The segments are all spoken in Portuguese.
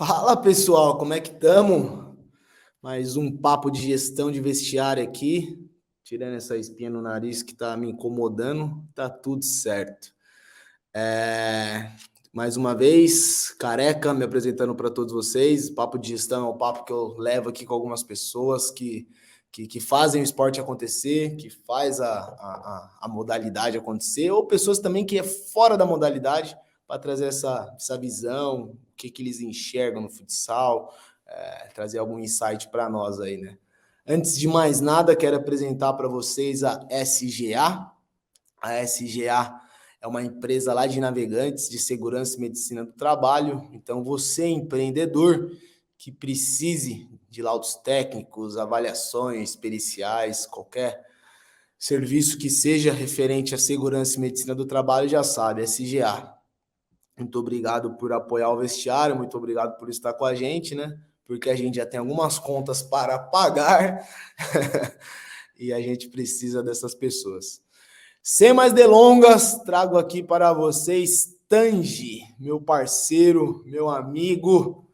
Fala pessoal, como é que estamos? Mais um papo de gestão de vestiário aqui, tirando essa espinha no nariz que tá me incomodando, tá tudo certo. Mais uma vez, Careca me apresentando para todos vocês. Papo de gestão é um papo que eu levo aqui com algumas pessoas que fazem o esporte acontecer, que faz a modalidade acontecer, ou pessoas também que é fora da modalidade, para trazer essa visão, o que eles enxergam no futsal, trazer algum insight para nós aí, né? Antes de mais nada, quero apresentar para vocês a SGA. A SGA é uma empresa lá de navegantes de segurança e medicina do trabalho. Então, você, empreendedor, que precise de laudos técnicos, avaliações periciais, qualquer serviço que seja referente à segurança e medicina do trabalho, já sabe, SGA. Muito obrigado por apoiar o vestiário, muito obrigado por estar com a gente, né? Porque a gente já tem algumas contas para pagar e a gente precisa dessas pessoas. Sem mais delongas, trago aqui para vocês Tangi, meu parceiro, meu amigo.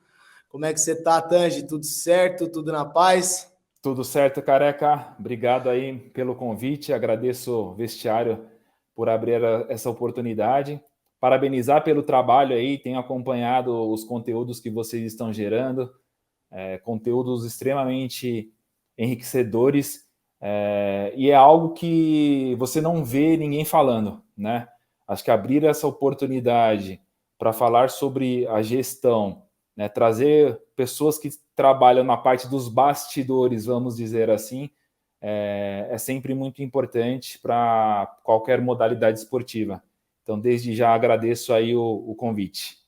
Como é que você tá, Tangi? Tudo certo? Tudo na paz? Tudo certo, Careca. Obrigado aí pelo convite. Agradeço o vestiário por abrir essa oportunidade. Parabenizar pelo trabalho aí. Tenho acompanhado os conteúdos que vocês estão gerando, conteúdos extremamente enriquecedores, e é algo que você não vê ninguém falando, né? Acho que abrir essa oportunidade para falar sobre a gestão, né, trazer pessoas que trabalham na parte dos bastidores, vamos dizer assim, é sempre muito importante para qualquer modalidade esportiva. Então, desde já agradeço aí o convite.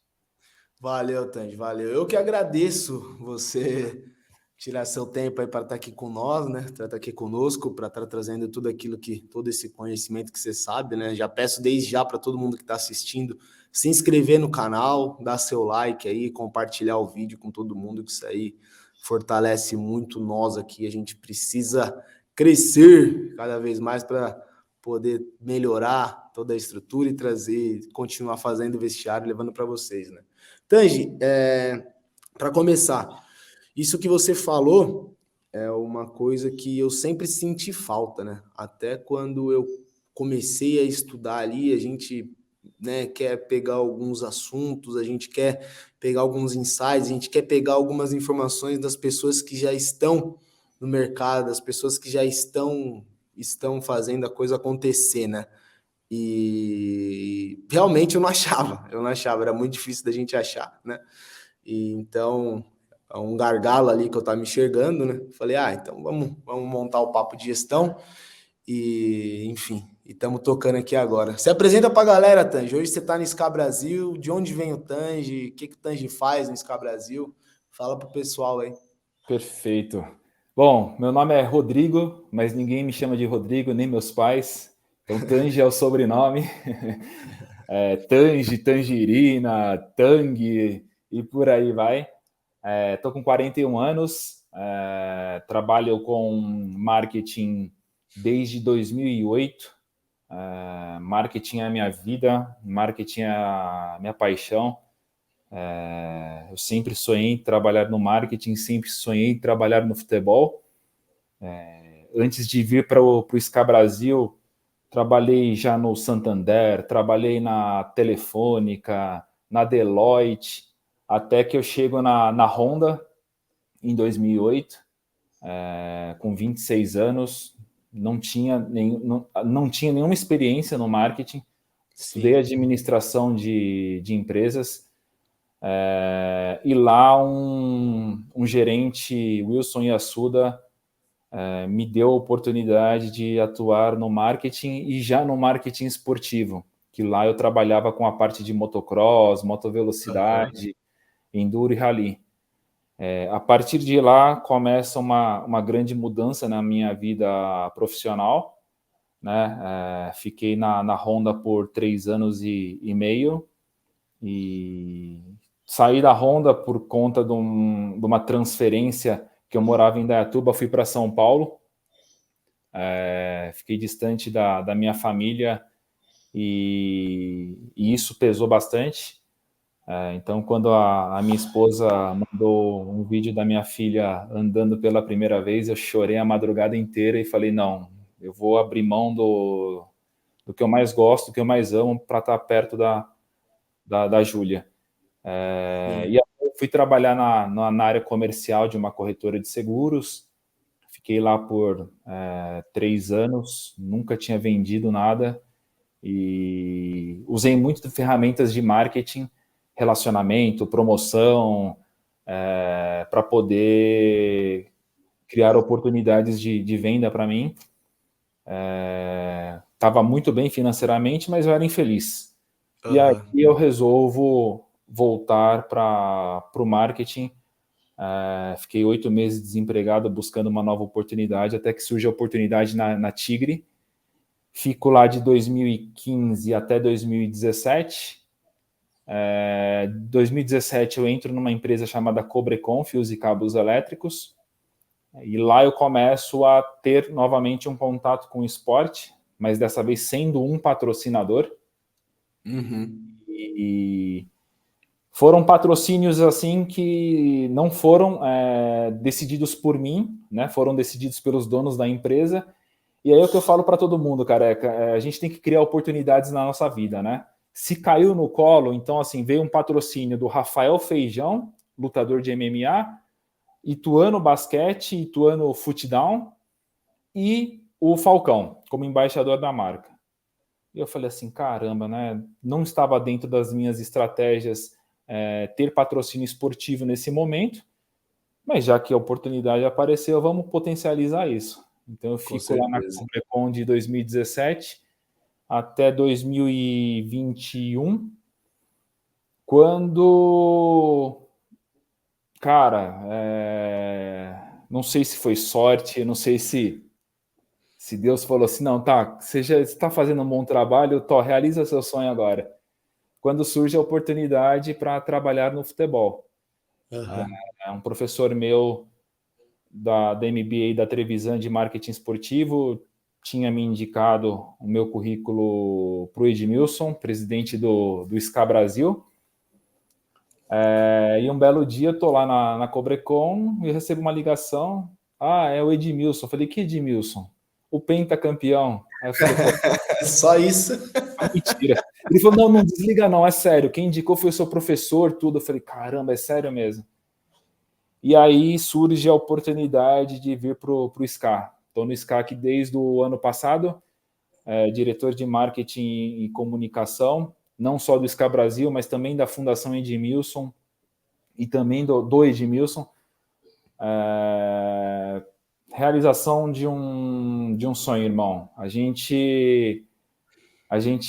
Valeu, Tangi, valeu. Eu que agradeço você tirar seu tempo aí para estar aqui com nós, né? Para estar aqui conosco, para estar trazendo tudo aquilo todo esse conhecimento que você sabe, né? Já peço desde já para todo mundo que está assistindo se inscrever no canal, dar seu like aí, compartilhar o vídeo com todo mundo, que isso aí fortalece muito nós aqui. A gente precisa crescer cada vez mais para poder melhorar toda a estrutura e trazer, continuar fazendo vestiário, levando para vocês, né? Tangi, para começar, isso que você falou é uma coisa que eu sempre senti falta, né? Até quando eu comecei a estudar ali, a gente, né, quer pegar alguns assuntos, a gente quer pegar alguns insights, a gente quer pegar algumas informações das pessoas que já estão no mercado, das pessoas que já estão fazendo a coisa acontecer, né? E realmente eu não achava, era muito difícil da gente achar, né? E então, é um gargalo ali que eu estava me enxergando, né? Falei, então vamos montar o papo de gestão e, enfim, e estamos tocando aqui agora. Se apresenta para a galera, Tangi. Hoje você está no SCA Brasil, de onde vem o Tangi? O que o Tangi faz no SCA Brasil? Fala pro pessoal aí. Perfeito. Bom, meu nome é Rodrigo, mas ninguém me chama de Rodrigo, nem meus pais. Então, Tangi é o sobrenome. Tangi, Tangerina, Tang e por aí vai. Estou com 41 anos, trabalho com marketing desde 2008. Marketing é a minha vida, marketing é a minha paixão. Eu sempre sonhei em trabalhar no marketing, sempre sonhei em trabalhar no futebol. Antes de vir para o SCA Brasil, trabalhei já no Santander, trabalhei na Telefônica, na Deloitte, até que eu chego na Honda em 2008, com 26 anos, não tinha nenhuma experiência no marketing, estudei Sim. administração de empresas, e lá um gerente, Wilson Yasuda, me deu a oportunidade de atuar no marketing e já no marketing esportivo, que lá eu trabalhava com a parte de motocross, motovelocidade, enduro e rally. A partir de lá começa uma grande mudança na minha vida profissional, né? Fiquei na Honda por 3 anos e meio e saí da Honda por conta de uma transferência que eu morava em Indaiatuba, fui para São Paulo. Fiquei distante da minha família e isso pesou bastante. Então, quando a minha esposa mandou um vídeo da minha filha andando pela primeira vez, eu chorei a madrugada inteira e falei, não, eu vou abrir mão do que eu mais gosto, do que eu mais amo, para estar perto da Júlia. E aí eu fui trabalhar na área comercial de uma corretora de seguros, fiquei lá por 3 anos, nunca tinha vendido nada, e usei muito de ferramentas de marketing, relacionamento, promoção, para poder criar oportunidades de venda para mim. Estava muito bem financeiramente, mas eu era infeliz. E aí eu resolvo voltar para o marketing. Fiquei 8 meses desempregado, buscando uma nova oportunidade, até que surge a oportunidade na Tigre. Fico lá de 2015 até 2017. 2017 eu entro numa empresa chamada Cobrecon, Fios e Cabos Elétricos, e lá eu começo a ter novamente um contato com o esporte, mas dessa vez sendo um patrocinador. E foram patrocínios assim que não foram decididos por mim, né? Foram decididos pelos donos da empresa. E aí é o que eu falo para todo mundo, careca, a gente tem que criar oportunidades na nossa vida, né? Se caiu no colo, então assim, veio um patrocínio do Rafael Feijão, lutador de MMA, Ituano Basquete, Ituano Footdown e o Falcão, como embaixador da marca. E eu falei assim, caramba, né? Não estava dentro das minhas estratégias ter patrocínio esportivo nesse momento, mas já que a oportunidade apareceu, vamos potencializar isso. Então eu fico lá na Cobrecon de 2017 até 2021, quando, cara, não sei se foi sorte, não sei se Deus falou assim, não, tá, você já está fazendo um bom trabalho, realiza seu sonho agora. Quando surge a oportunidade para trabalhar no futebol. Um professor meu da MBA da Trevisan de marketing esportivo tinha me indicado o meu currículo para o Edmilson, presidente do SCA Brasil. E um belo dia, estou lá na Cobrecon e recebo uma ligação. É o Edmilson. Eu falei, que Edmilson? O pentacampeão. Aí eu falei, só isso? Mentira. Ele falou, não desliga não, é sério. Quem indicou foi o seu professor, tudo. Eu falei, caramba, é sério mesmo. E aí surge a oportunidade de vir para o SCA. Estou no SCA aqui desde o ano passado, diretor de marketing e comunicação, não só do SCA Brasil, mas também da Fundação Edmilson e também do Edmilson. Realização de um sonho, irmão. A gente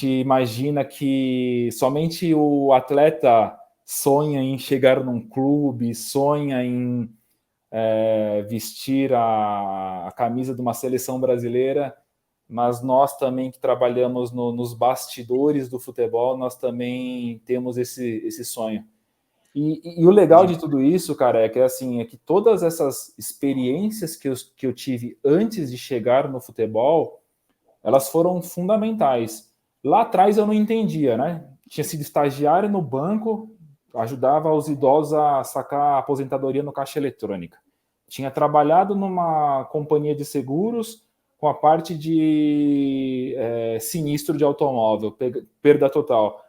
imagina que somente o atleta sonha em chegar num clube, sonha em vestir a camisa de uma seleção brasileira, mas nós também que trabalhamos nos bastidores do futebol, nós também temos esse sonho. E o legal de tudo isso, cara, é que todas essas experiências que eu tive antes de chegar no futebol, elas foram fundamentais. Lá atrás eu não entendia, né? Tinha sido estagiário no banco, ajudava os idosos a sacar a aposentadoria no caixa eletrônica. Tinha trabalhado numa companhia de seguros com a parte de sinistro de automóvel, perda total.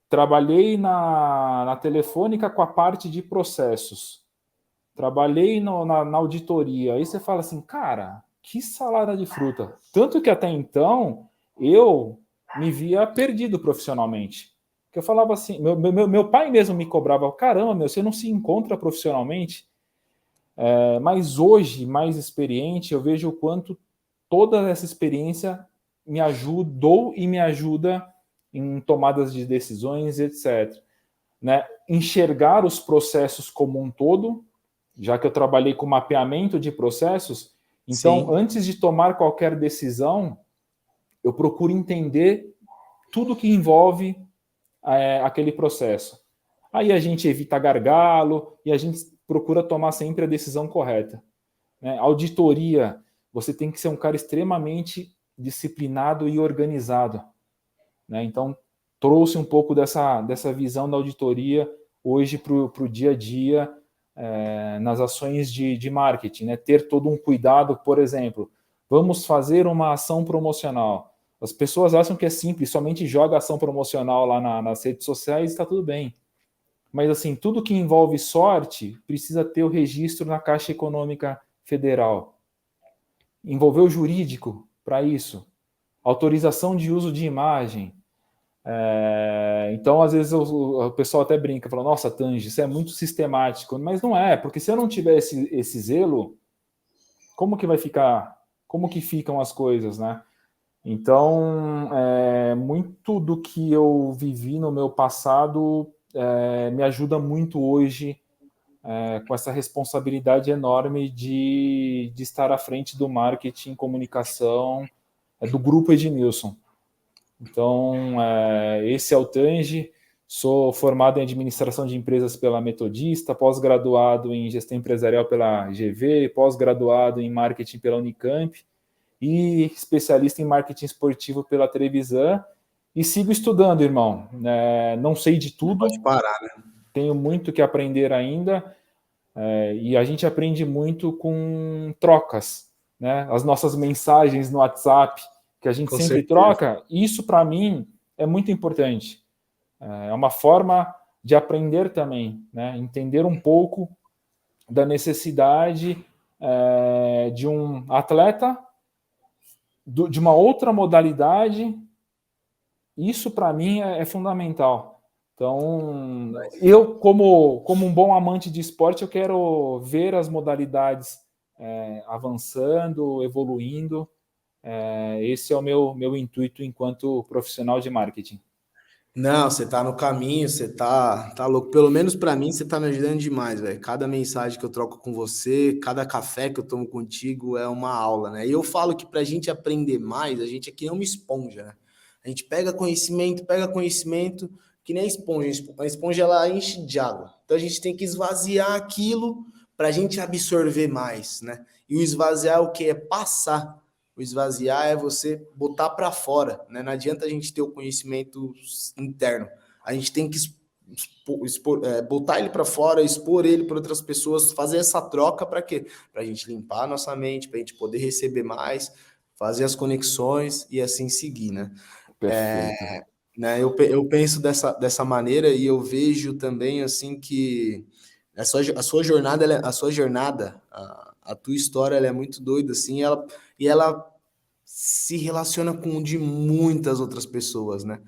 Trabalhei na Telefônica com a parte de processos. Trabalhei na auditoria. Aí você fala assim, cara, que salada de fruta. Tanto que até então eu me via perdido profissionalmente. Porque eu falava assim, meu pai mesmo me cobrava, caramba, você não se encontra profissionalmente? Mas hoje, mais experiente, eu vejo o quanto toda essa experiência me ajudou e me ajuda em tomadas de decisões, etc. Né? Enxergar os processos como um todo, já que eu trabalhei com mapeamento de processos, então, sim, antes de tomar qualquer decisão, eu procuro entender tudo que envolve aquele processo. Aí a gente evita gargalo e a gente procura tomar sempre a decisão correta. Né? Auditoria, você tem que ser um cara extremamente disciplinado e organizado. Né? Então, trouxe um pouco dessa visão da auditoria hoje para o dia a dia nas ações de marketing, né? Ter todo um cuidado, por exemplo, vamos fazer uma ação promocional. As pessoas acham que é simples, somente joga ação promocional lá nas redes sociais e está tudo bem. Mas, assim, tudo que envolve sorte precisa ter o registro na Caixa Econômica Federal. Envolver o jurídico para isso. Autorização de uso de imagem. Então, às vezes, o pessoal até brinca, fala, nossa, Tange, isso é muito sistemático. Mas não é, porque se eu não tiver esse zelo, como que vai ficar? Como que ficam as coisas, né? Então, muito do que eu vivi no meu passado me ajuda muito hoje com essa responsabilidade enorme de estar à frente do marketing, comunicação do grupo Edmilson. Então, esse é o Tange, sou formado em administração de empresas pela Metodista, pós-graduado em gestão empresarial pela GV, pós-graduado em marketing pela Unicamp e especialista em marketing esportivo pela Trevisan, e sigo estudando, irmão. Não sei de tudo. Pode parar, né? Tenho muito que aprender ainda, e a gente aprende muito com trocas, né? As nossas mensagens no WhatsApp, que a gente com sempre certeza troca, isso para mim é muito importante. É uma forma de aprender também, né? Entender um pouco da necessidade de um atleta de uma outra modalidade. Isso para mim é fundamental. Então, eu, como um bom amante de esporte, eu quero ver as modalidades avançando, evoluindo. Esse é o meu intuito enquanto profissional de marketing. Não, você tá no caminho, você tá louco. Pelo menos para mim, você tá me ajudando demais, velho. Cada mensagem que eu troco com você, cada café que eu tomo contigo é uma aula, né? E eu falo que pra gente aprender mais, a gente aqui é uma esponja, né? A gente pega conhecimento, que nem a esponja. A esponja, ela enche de água. Então a gente tem que esvaziar aquilo pra gente absorver mais, né? E o esvaziar é o que? É passar. O esvaziar é você botar para fora, né? Não adianta a gente ter o conhecimento interno. A gente tem que botar ele para fora, expor ele para outras pessoas, fazer essa troca para quê? Para a gente limpar a nossa mente, para a gente poder receber mais, fazer as conexões e assim seguir, né? Perfeito. Né, eu penso dessa maneira e eu vejo também assim que a sua jornada, a tua história, ela é muito doida assim, e ela se relaciona com de muitas outras pessoas, né?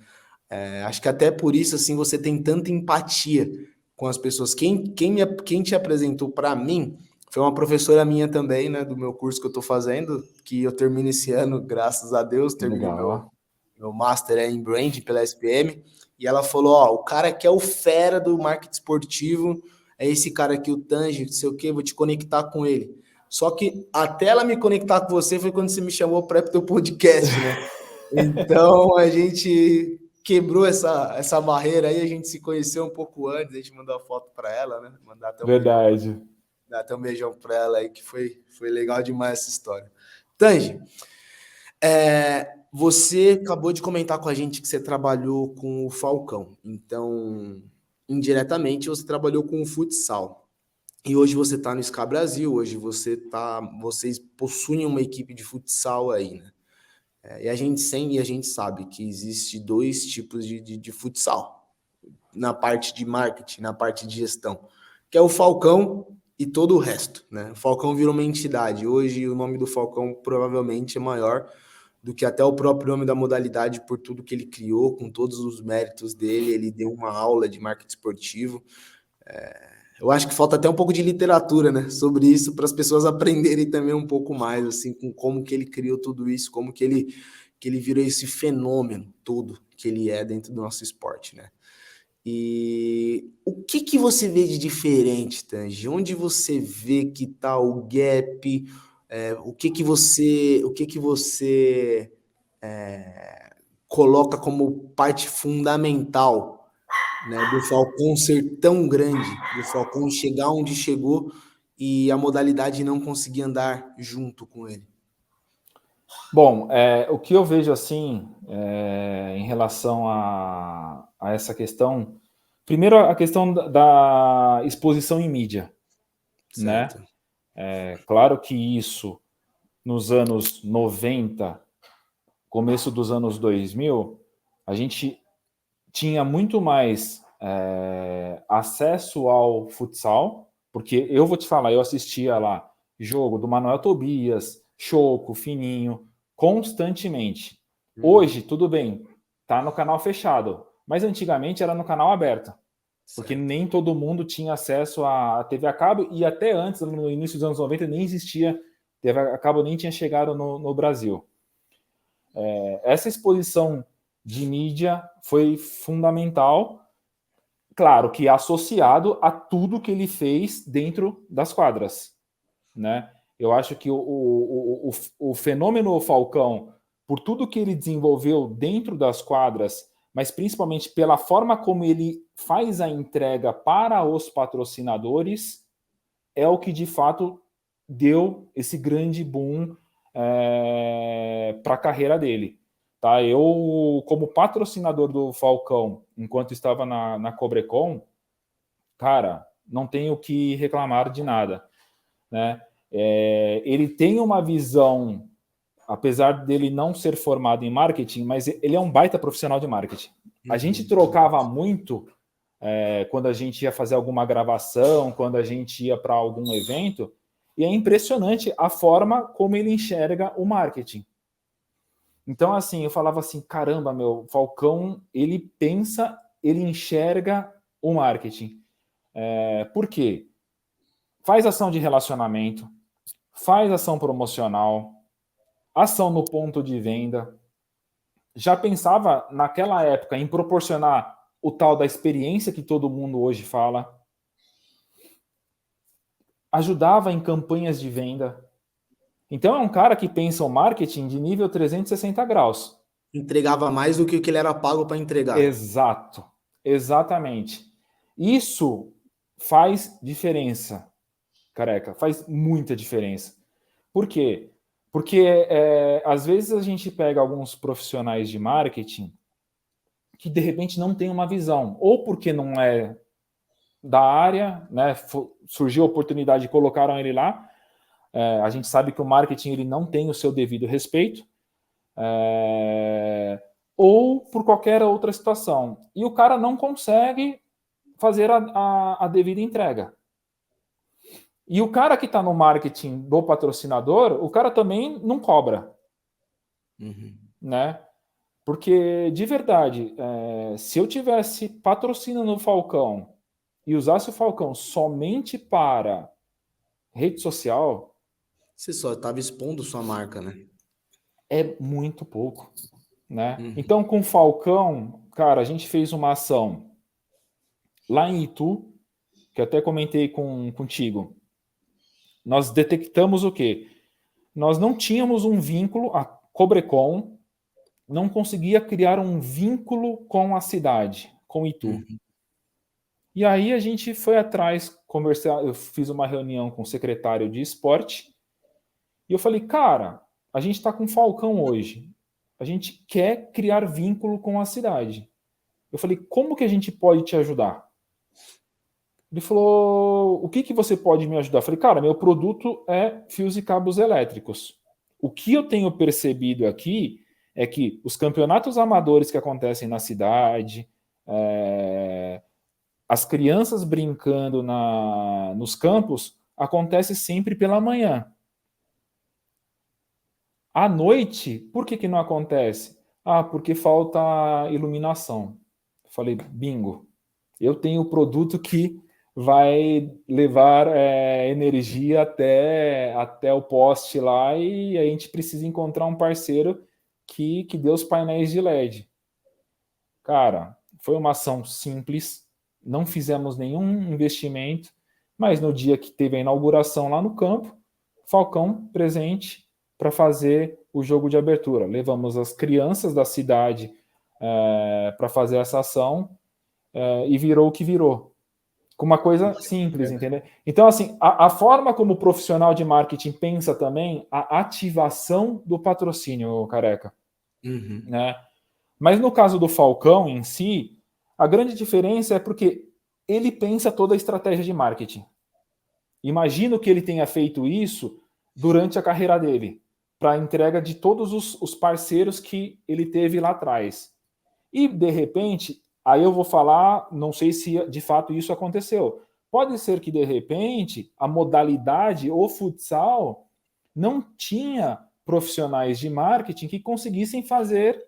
Acho que até por isso assim você tem tanta empatia com as pessoas. Quem te apresentou para mim foi uma professora minha também, né, do meu curso que eu estou fazendo, que eu termino esse ano, graças a Deus, terminei meu master em branding pela SPM, e ela falou, ó, o cara que é o fera do marketing esportivo é esse cara aqui, o Tange, não sei o quê, vou te conectar com ele. Só que até ela me conectar com você foi quando você me chamou para ir pro teu podcast, né? Então a gente quebrou essa barreira aí, a gente se conheceu um pouco antes, a gente mandou a foto para ela, né? Mandar até Verdade. Dar até um beijão para ela aí, que foi legal demais essa história. Tange, você acabou de comentar com a gente que você trabalhou com o Falcão, então, indiretamente, você trabalhou com o futsal. E hoje você está no SCA Brasil, hoje vocês possuem uma equipe de futsal aí, né? E a gente sabe que existe dois tipos de futsal, na parte de marketing, na parte de gestão, que é o Falcão e todo o resto, né? O Falcão virou uma entidade. Hoje o nome do Falcão provavelmente é maior do que até o próprio nome da modalidade, por tudo que ele criou, com todos os méritos dele. Ele deu uma aula de marketing esportivo. Eu acho que falta até um pouco de literatura, né, sobre isso, para as pessoas aprenderem também um pouco mais, assim, com como que ele criou tudo isso, como que ele virou esse fenômeno todo que ele é dentro do nosso esporte, né? E o que você vê de diferente, Tange? Onde você vê que está o gap? O que você coloca como parte fundamental, né, do Falcão ser tão grande, do Falcão chegar onde chegou e a modalidade não conseguir andar junto com ele? Bom, o que eu vejo assim em relação a essa questão, primeiro a questão da exposição em mídia, né? Certo. Claro que isso nos anos 90, começo dos anos 2000, a gente tinha muito mais acesso ao futsal, porque eu vou te falar, eu assistia lá jogo do Manuel Tobias, Choco, Fininho, constantemente. Hoje, tudo bem, tá no canal fechado, mas antigamente era no canal aberto, porque Certo. nem todo mundo tinha acesso à TV a cabo, e até antes, no início dos anos 90, nem existia, TV a cabo nem tinha chegado no Brasil. Essa exposição de mídia foi fundamental, claro que associado a tudo que ele fez dentro das quadras, né? Eu acho que o fenômeno Falcão, por tudo que ele desenvolveu dentro das quadras, mas principalmente pela forma como ele faz a entrega para os patrocinadores, é o que de fato deu esse grande boom para a carreira dele. Tá? Eu, como patrocinador do Falcão, enquanto estava na Cobrecon, cara, não tenho que reclamar de nada, né? Ele tem uma visão, apesar dele não ser formado em marketing, mas ele é um baita profissional de marketing. A gente trocava muito quando a gente ia fazer alguma gravação, quando a gente ia para algum evento, e é impressionante a forma como ele enxerga o marketing. Então, assim, eu falava assim, caramba, meu, Falcão, ele pensa, ele enxerga o marketing. Por quê? Faz ação de relacionamento, faz ação promocional, ação no ponto de venda. Já pensava, naquela época, em proporcionar o tal da experiência que todo mundo hoje fala. Ajudava em campanhas de venda. Então é um cara que pensa o marketing de nível 360 graus. Entregava mais do que o que ele era pago para entregar. Exato, exatamente. Isso faz diferença, careca, faz muita diferença. Por quê? Porque às vezes a gente pega alguns profissionais de marketing que de repente não tem uma visão, ou porque não é da área, né? Surgiu a oportunidade e colocaram ele lá. A gente sabe que o marketing ele não tem o seu devido respeito, ou por qualquer outra situação. E o cara não consegue fazer a devida entrega. E o cara que está no marketing do patrocinador, o cara também não cobra. Né? Porque, de verdade, se eu tivesse patrocinando o Falcão e usasse o Falcão somente para rede social, Você só estava expondo sua marca, né? é muito pouco, né? Então, com o Falcão, cara, a gente fez uma ação lá em Itu, que eu até comentei contigo. Nós detectamos o quê? Nós não tínhamos um vínculo, a Cobrecon não conseguia criar um vínculo com a cidade, com Itu. E aí a gente foi atrás, conversar, eu fiz uma reunião com o secretário de esporte, e eu falei, cara, a gente está com Falcão hoje. A gente quer criar vínculo com a cidade. Eu falei, como que a gente pode te ajudar? Ele falou, o que você pode me ajudar? Eu falei, cara, meu produto é fios e cabos elétricos. O que eu tenho percebido aqui é que os campeonatos amadores que acontecem na cidade, as crianças brincando nos campos, acontece sempre pela manhã. À noite, por que não acontece? Ah, porque falta iluminação. Falei, bingo. Eu tenho o produto que vai levar energia até o poste lá e a gente precisa encontrar um parceiro que dê os painéis de LED. Cara, foi uma ação simples, não fizemos nenhum investimento, mas no dia que teve a inauguração lá no campo, Falcão presente para fazer o jogo de abertura. Levamos as crianças da cidade para fazer essa ação e virou o que virou. Com uma coisa simples, entendeu? Então, assim, a forma como o profissional de marketing pensa também a ativação do patrocínio, Careca, né? Mas no caso do Falcão em si, a grande diferença é porque ele pensa toda a estratégia de marketing. Imagino que ele tenha feito isso durante a carreira dele, para a entrega de todos os parceiros que ele teve lá atrás. E, de repente, aí eu vou falar, não sei se de fato isso aconteceu. Pode ser que, de repente, a modalidade, o futsal, não tinha profissionais de marketing que conseguissem fazer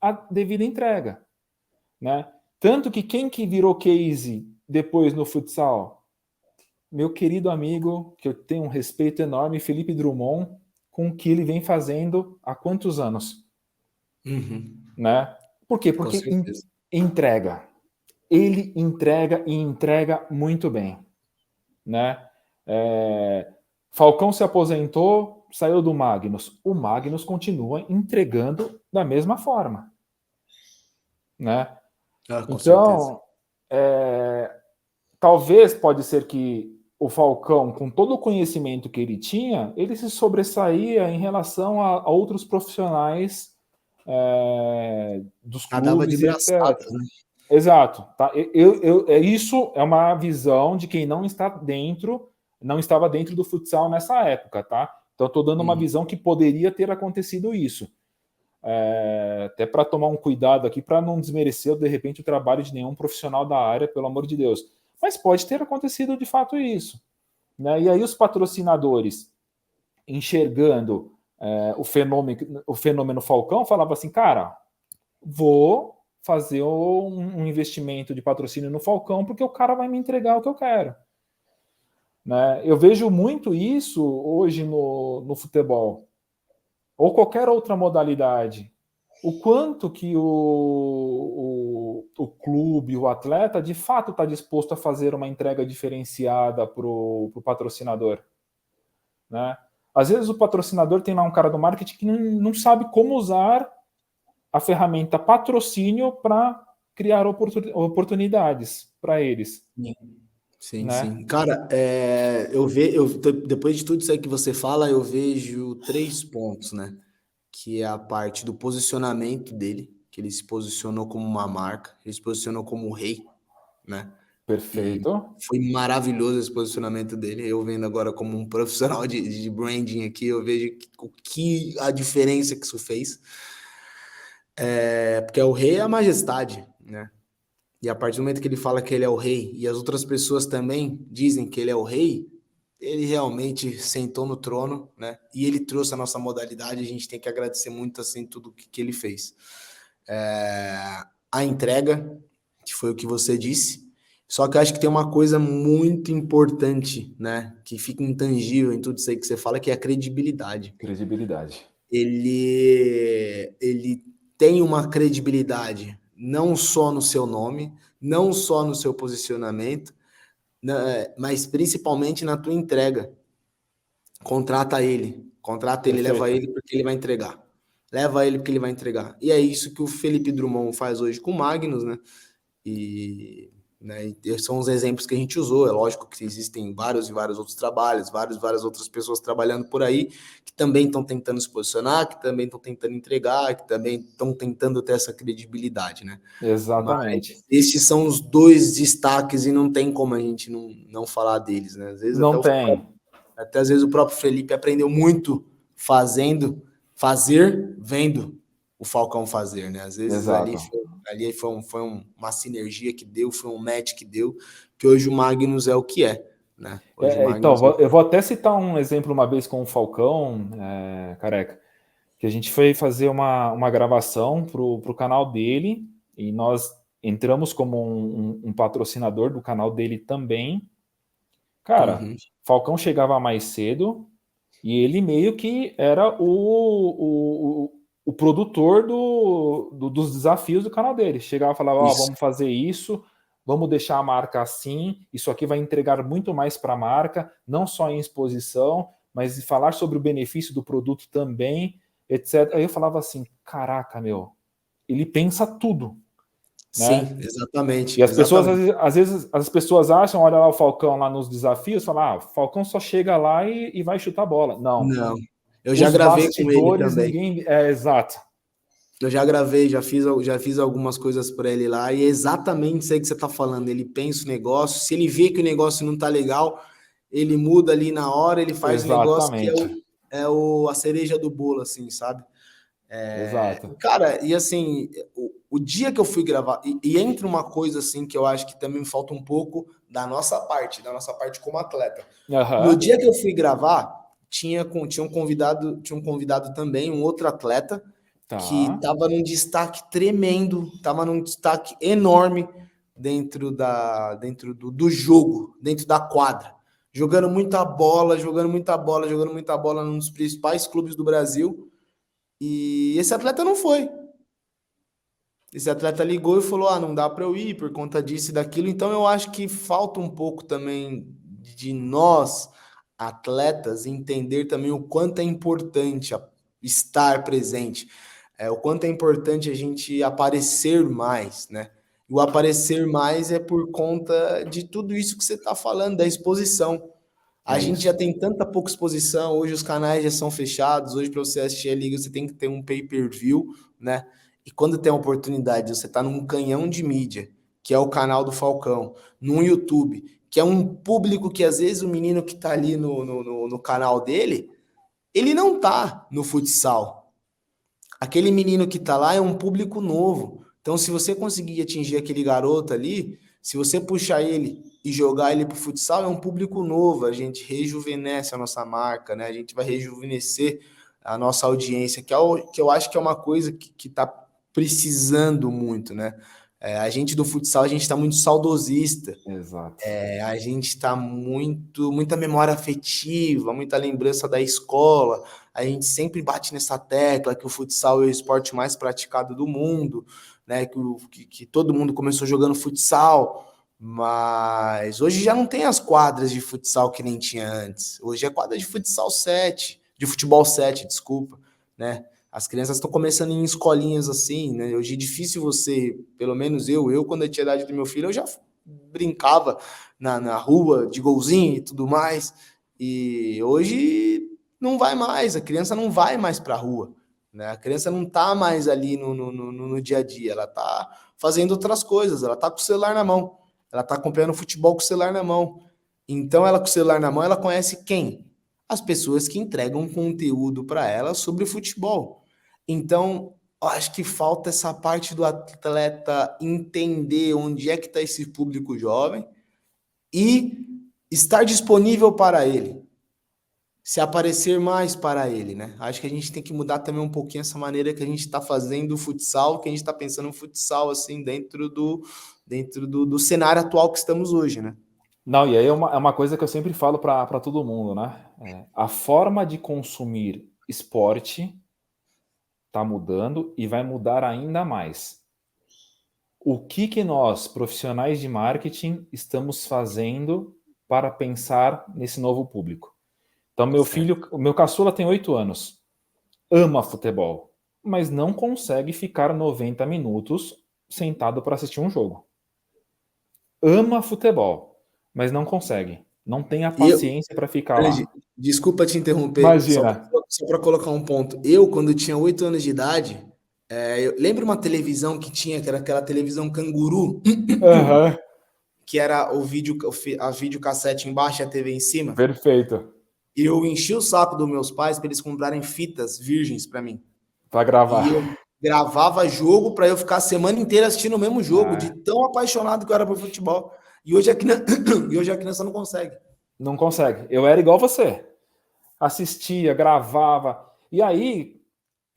a devida entrega, né? Tanto que quem que virou case depois no futsal? Meu querido amigo, que eu tenho um respeito enorme, Felipe Drummond, com o que ele vem fazendo há quantos anos? Né? Por quê? Com Porque certeza. entrega. Ele entrega e entrega muito bem, né? Falcão se aposentou, saiu do Magnus. O Magnus continua entregando da mesma forma, né? Com certeza. Então, talvez pode ser que o Falcão, com todo o conhecimento que ele tinha, ele se sobressaía em relação a outros profissionais dos Nadava de clubes e etc. braçadas, né? Exato. Tá? Isso é uma visão de quem não está dentro, não estava dentro do futsal nessa época, tá? Então, estou dando uma visão que poderia ter acontecido isso. Até para tomar um cuidado aqui, para não desmerecer, de repente, o trabalho de nenhum profissional da área, pelo amor de Deus. Mas pode ter acontecido de fato isso, né? E aí os patrocinadores, enxergando o fenômeno Falcão, falavam assim, cara, vou fazer um investimento de patrocínio no Falcão porque o cara vai me entregar o que eu quero. Né? Eu vejo muito isso hoje no futebol, ou qualquer outra modalidade. O quanto que o clube, o atleta, de fato está disposto a fazer uma entrega diferenciada para o patrocinador. Né? Às vezes o patrocinador tem lá um cara do marketing que não sabe como usar a ferramenta patrocínio para criar oportunidades para eles. Sim, Né? sim. Cara, depois de tudo isso aí que você fala, eu vejo 3 pontos, né? Que é a parte do posicionamento dele, que ele se posicionou como uma marca, ele se posicionou como o rei, né? E Perfeito. foi maravilhoso esse posicionamento dele. Eu vendo agora como um profissional de branding aqui, eu vejo a diferença que isso fez. Porque o rei é a majestade, né? E a partir do momento que ele fala que ele é o rei e as outras pessoas também dizem que ele é o rei, ele realmente sentou no trono, né? E ele trouxe a nossa modalidade. A gente tem que agradecer muito assim tudo que ele fez. A entrega, que foi o que você disse. Só que eu acho que tem uma coisa muito importante, né? Que fica intangível em tudo isso aí que você fala, que é a credibilidade. Credibilidade. Ele tem uma credibilidade não só no seu nome, não só no seu posicionamento, né, mas principalmente na tua entrega. Contrata ele, leva Perfeito. ele porque ele vai entregar. Leva ele porque ele vai entregar. E é isso que o Felipe Drummond faz hoje com o Magnus, né? E, né, são os exemplos que a gente usou. É lógico que existem vários e vários outros trabalhos, várias outras pessoas trabalhando por aí que também estão tentando se posicionar, que também estão tentando entregar, que também estão tentando ter essa credibilidade, né? Mas Exatamente. esses são os 2 destaques e não tem como a gente não falar deles, né? Às vezes Não tem. até às vezes o próprio Felipe aprendeu muito vendo o Falcão fazer, né? Às vezes Exato. ali foi uma sinergia que deu, foi um match que deu, que hoje o Magnus é o que é, né? Hoje o Então, Magnus é... eu vou até citar um exemplo uma vez com o Falcão, Careca, que a gente foi fazer uma gravação para o canal dele e nós entramos como um patrocinador do canal dele também. Cara, Falcão chegava mais cedo e ele meio que era o produtor dos desafios do canal dele. Chegava e falava, Isso. vamos fazer isso, vamos deixar a marca assim, isso aqui vai entregar muito mais para a marca, não só em exposição, mas falar sobre o benefício do produto também, etc. Aí eu falava assim, caraca, meu, ele pensa tudo. Sim, né? exatamente, E as pessoas, exatamente. às vezes, as pessoas acham, olha lá o Falcão lá nos desafios, falam, o Falcão só chega lá e vai chutar a bola. Não. Não, eu já Os gravei com ele bastidores, também. ninguém... É, exato. Eu já gravei, já fiz algumas coisas para ele lá, e é exatamente isso aí que você tá falando. Ele pensa o negócio, se ele vê que o negócio não tá legal, ele muda ali na hora, ele faz o negócio que Exatamente. a cereja do bolo, assim, sabe? Exato. Cara, e assim, o dia que eu fui gravar, e entra uma coisa assim que eu acho que também falta um pouco da nossa parte como atleta. No Aham. dia que eu fui gravar, tinha um convidado também, um outro atleta, que Tá. estava num destaque tremendo, estava num destaque enorme dentro do jogo, dentro da quadra. Jogando muita bola, jogando muita bola, jogando muita bola num dos principais clubes do Brasil. E esse atleta não foi. Esse atleta ligou e falou: ah, não dá para eu ir por conta disso e daquilo. Então eu acho que falta um pouco também de nós, atletas, entender também o quanto é importante estar presente, o quanto é importante a gente aparecer mais, né? O aparecer mais é por conta de tudo isso que você está falando, da exposição. A É gente isso. já tem tanta pouca exposição, hoje os canais já são fechados, hoje para você assistir a liga você tem que ter um pay-per-view, né? E quando tem a oportunidade, você tá num canhão de mídia, que é o canal do Falcão, num YouTube, que é um público que às vezes o menino que tá ali no canal dele, ele não tá no futsal. Aquele menino que tá lá é um público novo. Então, se você conseguir atingir aquele garoto ali, se você puxar ele e jogar ele pro futsal, é um público novo. A gente rejuvenesce a nossa marca, né? A gente vai rejuvenescer a nossa audiência, que eu acho que é uma coisa que tá precisando muito, né? A gente do futsal, a gente está muito saudosista. Exato. A gente está muita memória afetiva, muita lembrança da escola. A gente sempre bate nessa tecla que o futsal é o esporte mais praticado do mundo, né? Que todo mundo começou jogando futsal, mas hoje já não tem as quadras de futsal que nem tinha antes. Hoje é quadra de futsal 7, de futebol 7, desculpa, né? As crianças estão começando em escolinhas assim, né? Hoje é difícil você, pelo menos eu quando eu tinha a idade do meu filho, eu já brincava na rua de golzinho e tudo mais. E hoje não vai mais, a criança não vai mais para a rua. Né? A criança não está mais ali no dia a dia, ela está fazendo outras coisas, ela está com o celular na mão, ela está acompanhando futebol com o celular na mão. Então, ela com o celular na mão, ela conhece quem? As pessoas que entregam conteúdo para ela sobre futebol. Então, eu acho que falta essa parte do atleta entender onde é que está esse público jovem e estar disponível para ele, se aparecer mais para ele, né? Acho que a gente tem que mudar também um pouquinho essa maneira que a gente está fazendo o futsal, que a gente está pensando no futsal, assim, dentro do cenário atual que estamos hoje, né? Não, e aí é uma coisa que eu sempre falo para todo mundo, né? A forma de consumir esporte está mudando e vai mudar ainda mais. O que nós, profissionais de marketing, estamos fazendo para pensar nesse novo público? Então, meu Certo. filho, o meu caçula tem 8 anos, ama futebol, mas não consegue ficar 90 minutos sentado para assistir um jogo. Ama futebol, mas não consegue. Não tem a E eu, paciência para ficar Grande, lá. desculpa te interromper, só Imagina. para colocar um ponto. Eu, quando eu tinha 8 anos de idade, eu lembro uma televisão que tinha, que era aquela televisão canguru, Aham. que era a videocassete embaixo e a TV em cima. Perfeito. E eu enchi o saco dos meus pais para eles comprarem fitas virgens para mim. Para gravar. E eu gravava jogo para eu ficar a semana inteira assistindo o mesmo jogo, de É, tão apaixonado que eu era por futebol. E hoje e hoje a criança não consegue. não consegue. Eu era igual você. Assistia, gravava. E aí,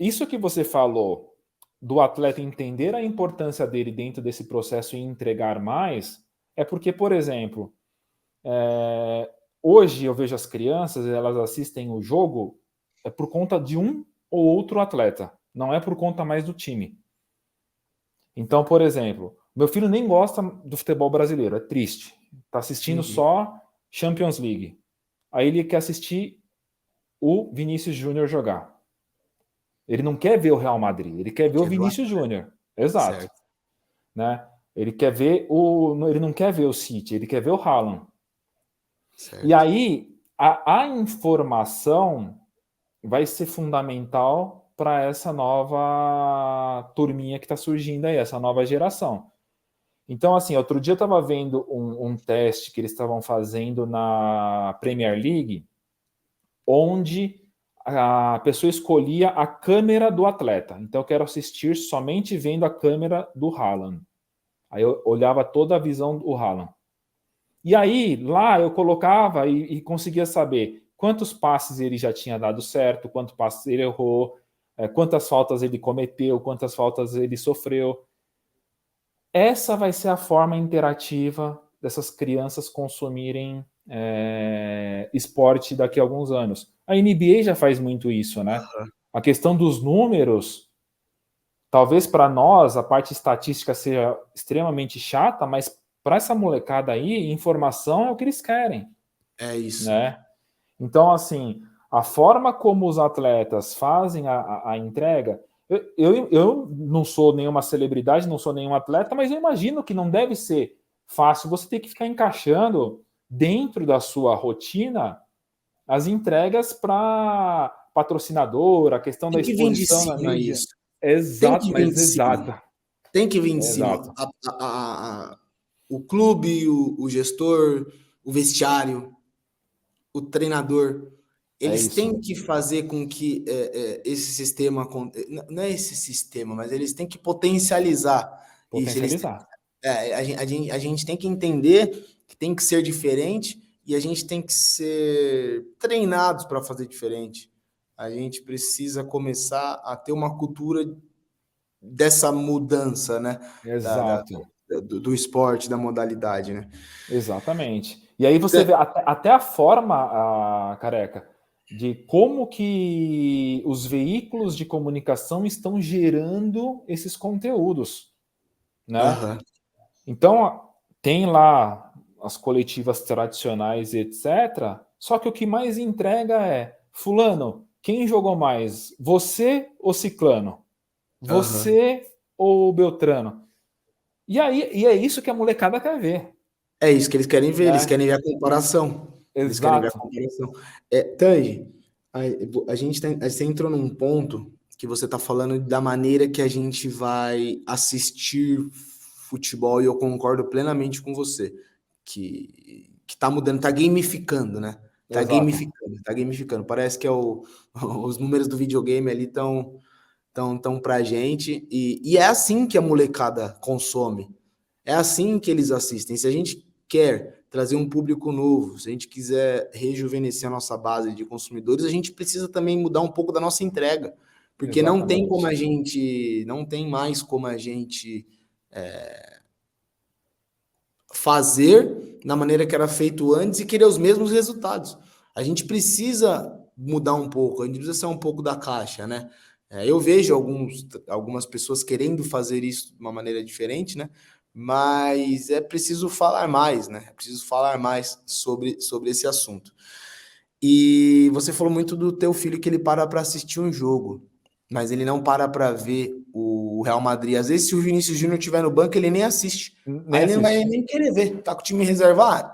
isso que você falou do atleta entender a importância dele dentro desse processo e entregar mais, é porque, por exemplo, hoje eu vejo as crianças, elas assistem o jogo por conta de um ou outro atleta, não é por conta mais do time. Então, por exemplo, meu filho nem gosta do futebol brasileiro, é triste. Tá assistindo Uhum. só Champions League. Aí ele quer assistir o Vinícius Júnior jogar. Ele não quer ver o Real Madrid, ele quer ver o Quer ver o Vinícius atleta, Júnior. Exato. certo? né? Ele quer ver ele não quer ver o City, ele quer ver o Haaland. Certo. E aí a informação vai ser fundamental para essa nova turminha que está surgindo aí, essa nova geração. Então, assim, outro dia eu estava vendo um teste que eles estavam fazendo na Premier League, onde a pessoa escolhia a câmera do atleta. Então, eu quero assistir somente vendo a câmera do Haaland. Aí eu olhava toda a visão do Haaland. E aí, lá eu colocava e conseguia saber quantos passes ele já tinha dado certo, quantos passes ele errou, quantas faltas ele cometeu, quantas faltas ele sofreu. Essa vai ser a forma interativa dessas crianças consumirem esporte daqui a alguns anos. A NBA já faz muito isso, né? A questão dos números, talvez para nós a parte estatística seja extremamente chata, mas para essa molecada aí, informação é o que eles querem. É isso. Né? Então, assim, a forma como os atletas fazem a entrega, eu não sou nenhuma celebridade, não sou nenhum atleta, mas eu imagino que não deve ser fácil você ter que ficar encaixando dentro da sua rotina as entregas para patrocinador, a questão da Tem que vir de exposição na cima mídia. isso. Tem Exato, que vir mas de cima. exato. Tem que vir de cima. Exato. O clube, o gestor, o vestiário, o treinador, eles têm que fazer com que esse sistema, não é esse sistema, mas eles têm que potencializar isso. Potencializar. A gente tem que entender que tem que ser diferente e a gente tem que ser treinados para fazer diferente. A gente precisa começar a ter uma cultura dessa mudança, né? Exato. Do esporte, da modalidade, né? Exatamente. E aí você vê até a forma, Careca, de como que os veículos de comunicação estão gerando esses conteúdos, né? Uhum. Então, tem lá as coletivas tradicionais, etc. Só que o que mais entrega é: fulano, quem jogou mais? Você ou ciclano? Você ou Beltrano? E aí, é isso que a molecada quer ver. É isso que eles querem ver, eles Né? querem ver a comparação. Eles querem ver a Exato. comparação. Tangi, você entrou num ponto que você está falando da maneira que a gente vai assistir futebol, e eu concordo plenamente com você, que tá mudando, tá gamificando, né? Tá Exato. gamificando. Parece que os números do videogame ali estão pra gente, e é assim que a molecada consome. É assim que eles assistem. Se a gente quer trazer um público novo, se a gente quiser rejuvenescer a nossa base de consumidores, a gente precisa também mudar um pouco da nossa entrega, porque Exatamente. não tem mais como a gente fazer na maneira que era feito antes e querer os mesmos resultados. A gente precisa mudar um pouco, a gente precisa ser um pouco da caixa, né? Eu vejo algumas pessoas querendo fazer isso de uma maneira diferente, né? Mas é preciso falar mais, né? É preciso falar mais sobre esse assunto. E você falou muito do teu filho que ele para assistir um jogo, mas ele não para ver o Real Madrid. Às vezes, se o Vinícius Júnior estiver no banco, ele nem assiste. Nem Aí ele não vai assiste. nem querer ver. Tá com o time reservado?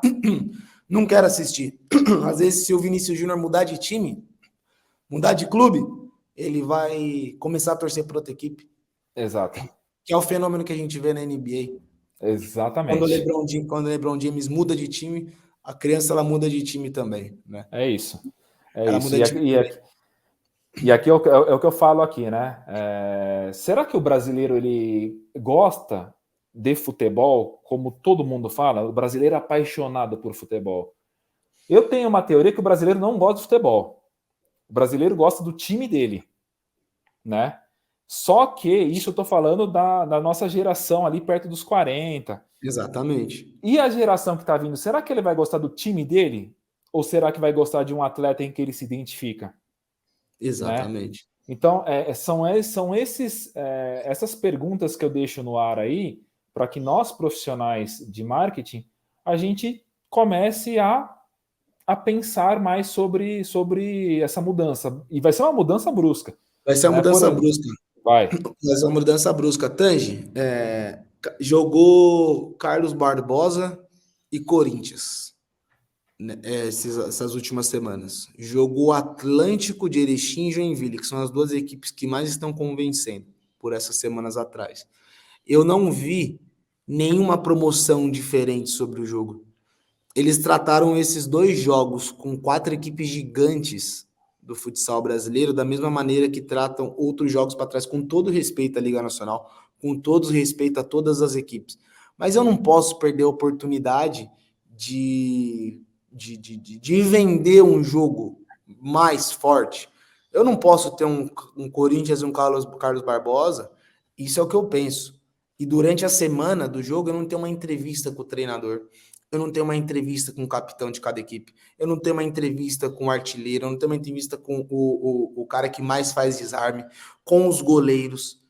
Não quero assistir. Às vezes, se o Vinícius Júnior mudar de time, mudar de clube, ele vai começar a torcer para outra equipe. Exato. Que é o fenômeno que a gente vê na NBA. Exatamente. Quando o LeBron James muda de time, a criança ela muda de time também, né? É isso. Ela muda de time também. E aqui é o que eu falo aqui, né? Será que o brasileiro ele gosta de futebol, como todo mundo fala? O brasileiro é apaixonado por futebol. Eu tenho uma teoria que o brasileiro não gosta de futebol. O brasileiro gosta do time dele, né? Só que isso eu tô falando da nossa geração ali perto dos 40. Exatamente. E a geração que tá vindo, será que ele vai gostar do time dele? Ou será que vai gostar de um atleta em que ele se identifica? Exatamente. Né? Então, são essas perguntas que eu deixo no ar aí, para que nós, profissionais de marketing, a gente comece a pensar mais sobre essa mudança. E vai ser uma mudança brusca. Vai ser uma Né? mudança brusca. Vai. Vai ser uma mudança brusca. Tangi, Jogou Carlos Barbosa e Corinthians, né, essas últimas semanas. Jogou Atlântico de Erechim e Joinville, que são as duas equipes que mais estão convencendo por essas semanas atrás. Eu não vi nenhuma promoção diferente sobre o jogo. Eles trataram esses dois jogos com 4 equipes gigantes do futsal brasileiro da mesma maneira que tratam outros jogos para trás, com todo respeito à Liga Nacional, com todo respeito a todas as equipes. Mas eu não posso perder a oportunidade de vender um jogo mais forte. Eu não posso ter um Corinthians e um Carlos Barbosa. Isso é o que eu penso. E durante a semana do jogo, eu não tenho uma entrevista com o treinador. Eu não tenho uma entrevista com o capitão de cada equipe. Eu não tenho uma entrevista com o artilheiro. Eu não tenho uma entrevista com o cara que mais faz desarme, com os goleiros.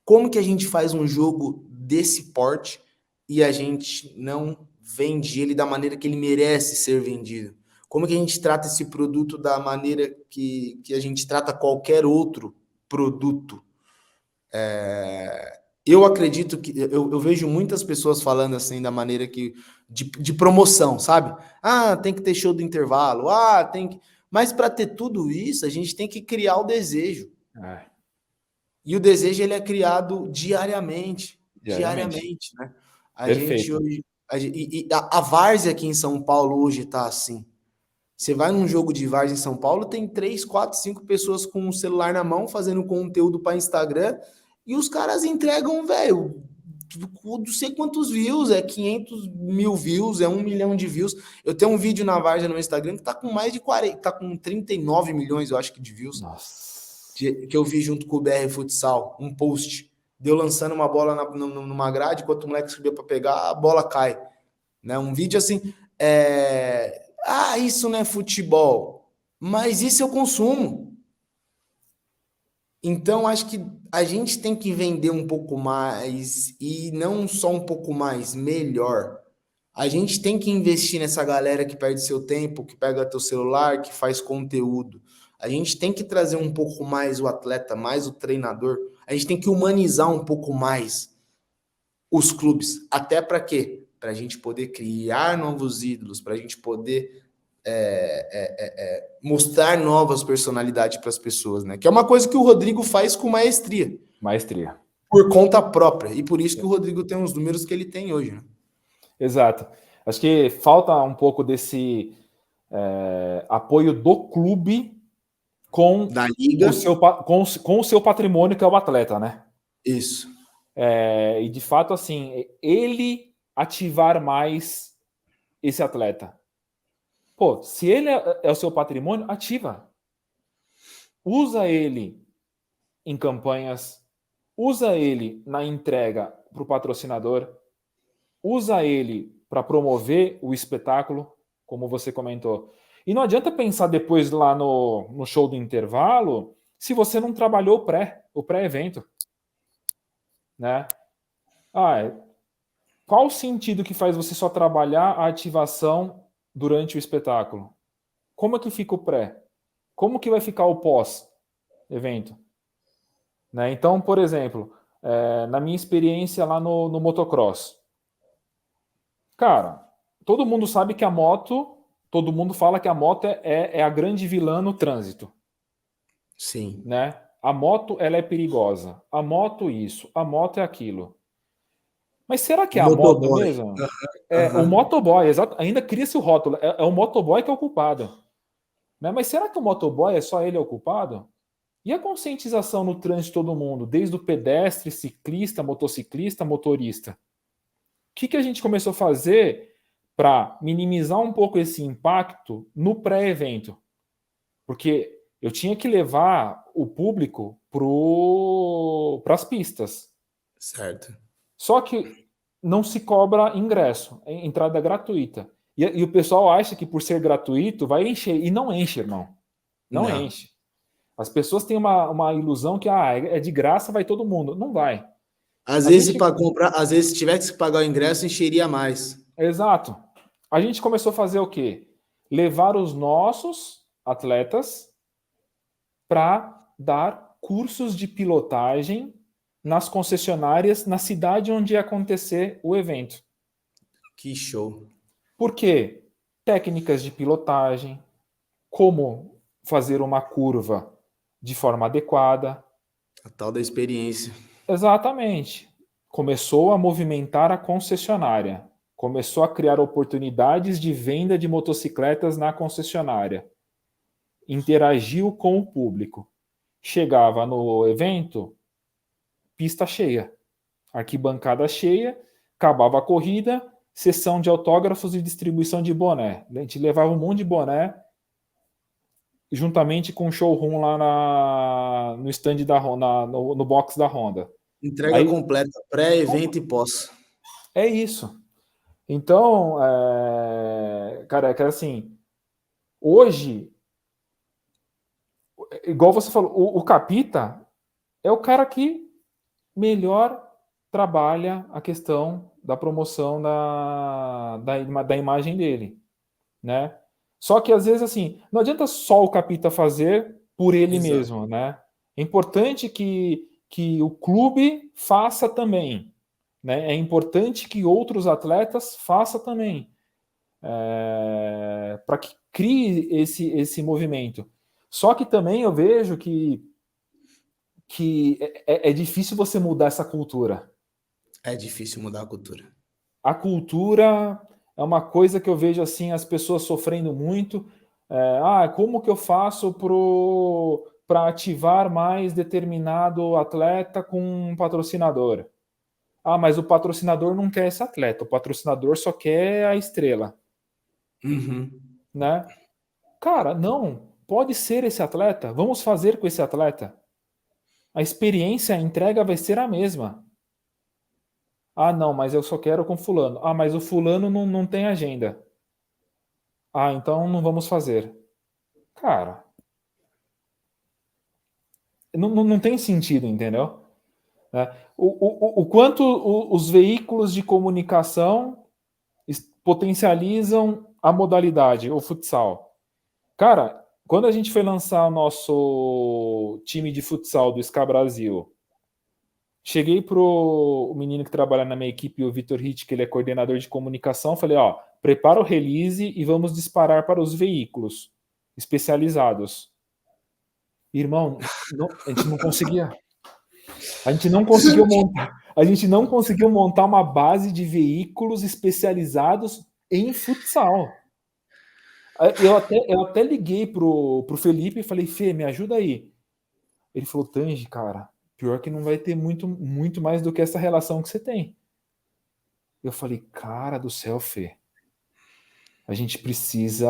Como que a gente faz um jogo desse porte e a gente não vende ele da maneira que ele merece ser vendido? Como que a gente trata esse produto da maneira que a gente trata qualquer outro produto? Eu acredito que eu vejo muitas pessoas falando assim da maneira que de promoção, sabe? Ah, tem que ter show do intervalo. Ah, tem que. Mas para ter tudo isso, a gente tem que criar o desejo. E o desejo ele é criado diariamente, né? A gente Perfeito. hoje a várzea aqui em São Paulo hoje está assim. Você vai num jogo de várzea em São Paulo, tem 3, 4, 5 pessoas com um celular na mão fazendo conteúdo para Instagram e os caras entregam, velho, não sei quantos views, é 500 mil views, é 1 milhão de views. Eu tenho um vídeo na várzea no Instagram que tá com mais de 40, tá com 39 milhões, eu acho que de views. Nossa. Que eu vi junto com o BR Futsal, um post. Deu lançando uma bola numa grade, enquanto o moleque subiu para pegar, a bola cai. Né? Um vídeo assim, isso não é futebol, mas isso eu consumo. Então, acho que a gente tem que vender um pouco mais e não só um pouco mais, melhor. A gente tem que investir nessa galera que perde seu tempo, que pega teu celular, que faz conteúdo. A gente tem que trazer um pouco mais o atleta, mais o treinador. A gente tem que humanizar um pouco mais os clubes. Até para quê? Para a gente poder criar novos ídolos, para a gente poder mostrar novas personalidades para as pessoas, né? Que é uma coisa que o Rodrigo faz com maestria. Maestria. Por conta própria. E por isso que o Rodrigo tem os números que ele tem hoje, né? Exato. Acho que falta um pouco desse apoio do clube com da liga, com o seu patrimônio, que é o atleta, né? Isso. E de fato, assim, ele ativar mais esse atleta. Pô, se ele é o seu patrimônio, ativa. Usa ele em campanhas, usa ele na entrega para o patrocinador, usa ele para promover o espetáculo, como você comentou. E não adianta pensar depois lá no show do intervalo se você não trabalhou o pré-evento. Né? Qual o sentido que faz você só trabalhar a ativação durante o espetáculo? Como é que fica o pré? Como que vai ficar o pós-evento? Né? Então, por exemplo, na minha experiência lá no motocross, cara, todo mundo sabe que a moto, todo mundo fala que a moto é a grande vilã no trânsito. Sim. Né? A moto, ela é perigosa. A moto isso, a moto é aquilo. Mas será que é a moto mesmo? O motoboy, exato. Ainda cria-se o rótulo. É o motoboy que é o culpado. Né? Mas será que o motoboy é só ele o culpado? E a conscientização no trânsito de todo mundo, desde o pedestre, ciclista, motociclista, motorista? O que a gente começou a fazer para minimizar um pouco esse impacto no pré-evento? Porque eu tinha que levar o público para as pistas. Certo. Só que não se cobra ingresso, é entrada gratuita. E o pessoal acha que por ser gratuito vai encher. E não enche, irmão. Não enche. As pessoas têm uma ilusão que é de graça, vai todo mundo. Não vai. Às vezes, para comprar, às vezes, se tivesse que pagar o ingresso, encheria mais. Exato. A gente começou a fazer o quê? Levar os nossos atletas para dar cursos de pilotagem nas concessionárias, na cidade onde ia acontecer o evento. Que show. Por quê? Técnicas de pilotagem, como fazer uma curva de forma adequada. A tal da experiência. Exatamente. Começou a movimentar a concessionária. Começou a criar oportunidades de venda de motocicletas na concessionária. Interagiu com o público. Chegava no evento, pista cheia, arquibancada cheia, acabava a corrida, sessão de autógrafos e distribuição de boné. A gente levava um monte de boné, juntamente com o showroom lá no stand da Honda, no box da Honda. Entrega completa, pré-evento e pós. É isso. Então, cara, assim, hoje, igual você falou, o Capita é o cara que melhor trabalha a questão da promoção da imagem dele, né? Só que às vezes assim, não adianta só o Capita fazer por ele Exato. mesmo, né? É importante que o clube faça também, né? É importante que outros atletas façam também, para que crie esse movimento. Só que também eu vejo que é difícil você mudar essa cultura. É difícil mudar a cultura. A cultura é uma coisa que eu vejo assim as pessoas sofrendo muito. Como que eu faço para ativar mais determinado atleta com um patrocinador? Mas o patrocinador não quer esse atleta, o patrocinador só quer a estrela, Uhum. né? Cara, não, pode ser esse atleta, vamos fazer com esse atleta. A experiência, a entrega vai ser a mesma. Não, mas eu só quero com fulano. Mas o fulano não tem agenda. Então não vamos fazer. Cara, não tem sentido, entendeu? O quanto os veículos de comunicação potencializam a modalidade, o futsal. Cara, quando a gente foi lançar o nosso time de futsal do SCA Brasil, cheguei pro menino que trabalha na minha equipe, o Vitor Hitt, que ele é coordenador de comunicação, falei, prepara o release e vamos disparar para os veículos especializados. Irmão, a gente não conseguia. A gente não conseguiu montar uma base de veículos especializados em futsal. Eu até liguei pro Felipe e falei, Fê, me ajuda aí. Ele falou, Tange, cara, pior que não vai ter muito mais do que essa relação que você tem. Eu falei, cara do céu, Fê, a gente precisa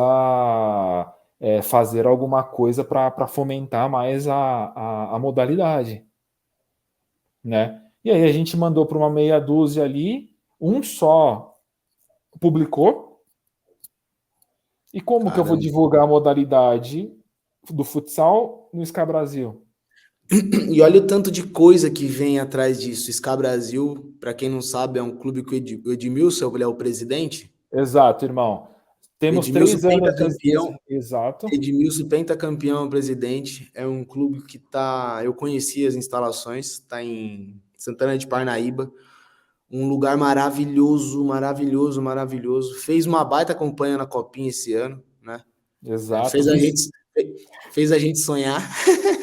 fazer alguma coisa para fomentar mais a modalidade, né? E aí a gente mandou para uma meia dúzia ali, um só publicou. E como que eu vou divulgar a modalidade do futsal no SCA Brasil? E olha o tanto de coisa que vem atrás disso. SCA Brasil, para quem não sabe, é um clube que o Edmilson ele é o presidente. Exato, irmão. Temos Edmilson 3 anos de pentacampeão. Exato. Edmilson pentacampeão presidente. É um clube que tá. Eu conheci as instalações, está em Santana de Parnaíba. Um lugar maravilhoso, maravilhoso, maravilhoso. Fez uma baita campanha na Copinha esse ano, né? Exato. Fez a gente sonhar.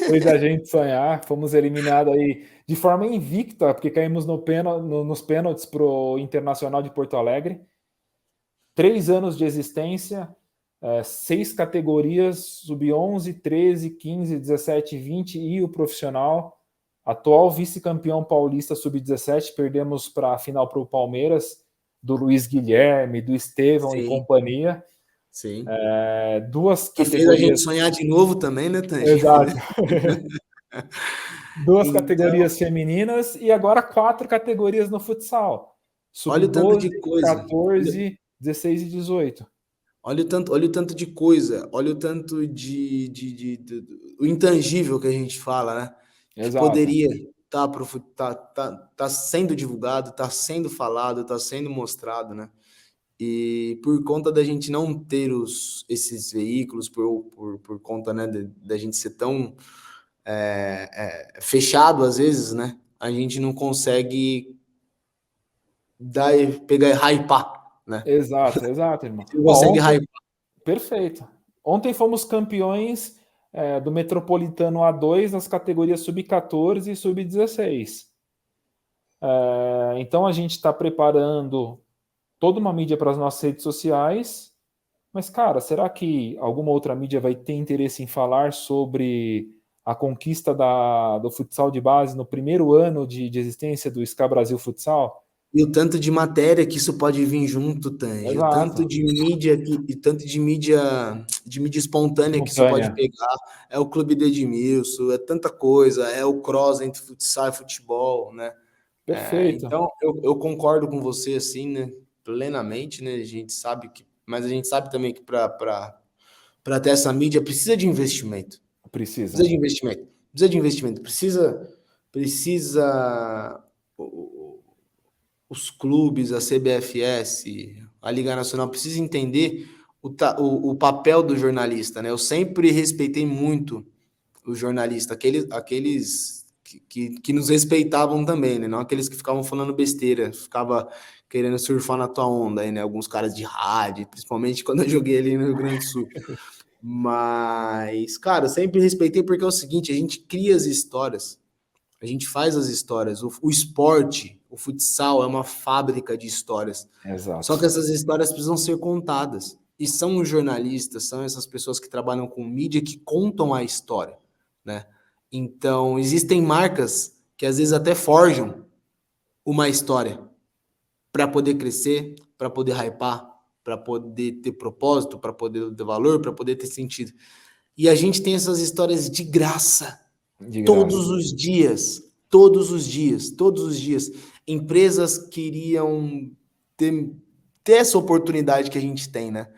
Fez a gente sonhar. Fomos eliminados aí de forma invicta, porque caímos nos pênaltis para o Internacional de Porto Alegre. 3 anos de existência, 6 categorias, sub-11, 13, 15, 17, 20 e o profissional. Atual vice-campeão paulista sub-17, perdemos para a final para o Palmeiras, do Luiz Guilherme, do Estevão Sim. e companhia. Sim. 2 que categorias. Fez a gente sonhar de novo também, né, Tange? Exato. 2 categorias femininas e agora 4 categorias no futsal. Olha o tanto de Sub-12, coisa. 14, 16 e 18. Olha o tanto de coisa, olha o tanto o intangível que a gente fala, né? Que Exato. poderia tá sendo divulgado, tá sendo falado, tá sendo mostrado, né? E por conta da gente não ter esses veículos, por conta, né, da gente ser tão fechado às vezes, né? a gente não consegue pegar e hypar, né? Exato, irmão. Não consegue Ontem, hypar. perfeito. Ontem fomos campeões do Metropolitano A2 nas categorias sub-14 e sub-16. Então a gente está preparando toda uma mídia para as nossas redes sociais, mas, cara, será que alguma outra mídia vai ter interesse em falar sobre a conquista do futsal de base no primeiro ano de existência do SCA Brasil Futsal? E o tanto de matéria que isso pode vir junto, Tange, o tanto de mídia de mídia espontânea que isso pode pegar, é o Clube de Edmilson, é tanta coisa, é o cross entre futsal e futebol, né? Perfeito. Então, eu concordo com você, assim, né, plenamente, né? A gente sabe mas a gente sabe também que para ter essa mídia precisa de investimento. Precisa de investimento. Precisa de investimento. Precisa os clubes, a CBFS, a Liga Nacional, precisa entender o papel do jornalista, né? Eu sempre respeitei muito o jornalista, aqueles que nos respeitavam também, né? Não aqueles que ficavam falando besteira, ficava querendo surfar na tua onda aí, né? Alguns caras de rádio, principalmente quando eu joguei ali no Rio Grande do Sul. Mas, cara, eu sempre respeitei porque é o seguinte, a gente cria as histórias, a gente faz as histórias, o esporte, o futsal é uma fábrica de histórias. Exato. Só que essas histórias precisam ser contadas. E são os jornalistas, são essas pessoas que trabalham com mídia que contam a história, né? Então, existem marcas que às vezes até forjam uma história para poder crescer, para poder hypar, para poder ter propósito, para poder ter valor, para poder ter sentido. E a gente tem essas histórias de graça. Todos os dias, todos os dias, todos os dias. Empresas queriam ter essa oportunidade que a gente tem, né?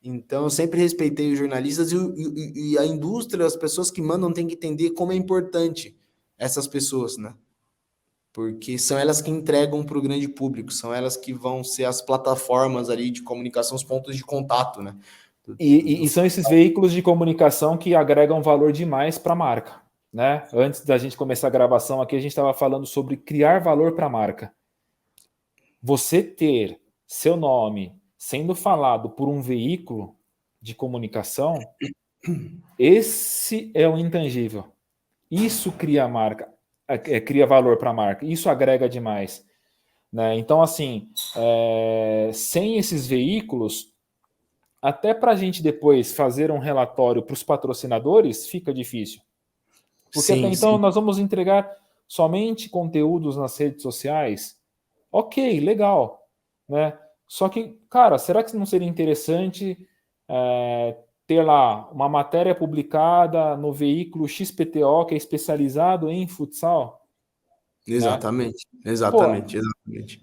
Então, eu sempre respeitei os jornalistas e a indústria, as pessoas que mandam têm que entender como é importante essas pessoas, né? Porque são elas que entregam para o grande público, são elas que vão ser as plataformas ali de comunicação, os pontos de contato, né? E são esses veículos de comunicação que agregam valor demais para a marca, né? Antes da gente começar a gravação aqui, a gente estava falando sobre criar valor para a marca. Você ter seu nome sendo falado por um veículo de comunicação, esse é o intangível. Isso cria marca, cria valor para a marca. Isso agrega demais, né? Então, assim, sem esses veículos, até para a gente depois fazer um relatório para os patrocinadores, fica difícil. Porque até então nós vamos entregar somente conteúdos nas redes sociais. Ok, legal, né? Só que, cara, será que não seria interessante ter lá uma matéria publicada no veículo XPTO, que é especializado em futsal? Exatamente, né? exatamente, Pô, exatamente.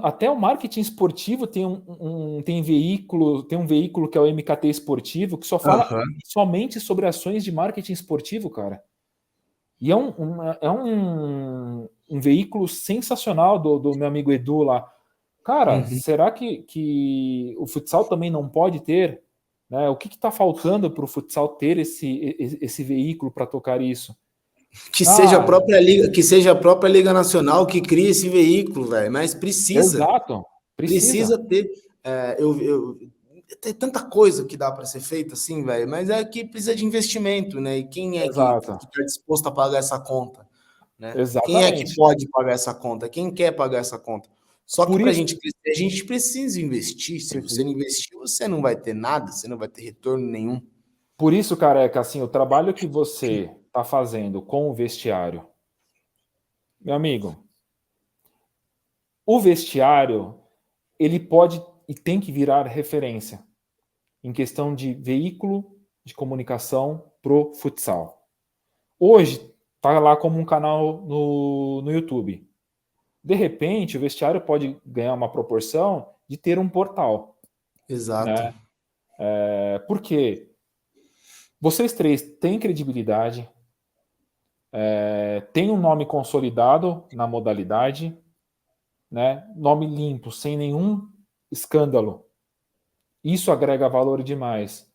Até o marketing esportivo tem tem um veículo que é o MKT Esportivo, que só fala somente sobre ações de marketing esportivo, cara. E é um veículo sensacional do meu amigo Edu lá. Cara, será que o futsal também não pode ter? Né? O que está faltando para o futsal ter esse veículo para tocar isso? Que seja a própria Liga Nacional que crie esse veículo, velho. Mas precisa. Exato. Precisa ter. Tem tanta coisa que dá para ser feita assim, velho, mas é que precisa de investimento, né? E quem é que está disposto a pagar essa conta? Né? Quem é que pode pagar essa conta? Quem quer pagar essa conta? Só que para a gente crescer, a gente precisa investir. Se você não investir, você não vai ter nada, você não vai ter retorno nenhum. Por isso, Careca, assim, o trabalho que você está fazendo com o vestiário, meu amigo, o vestiário, ele pode e tem que virar referência em questão de veículo de comunicação pro futsal. Hoje, está lá como um canal no YouTube. De repente, o vestiário pode ganhar uma proporção de ter um portal. Exato. Né? Por quê? Vocês três têm credibilidade, têm um nome consolidado na modalidade, né? Nome limpo, sem nenhum escândalo. Isso agrega valor demais.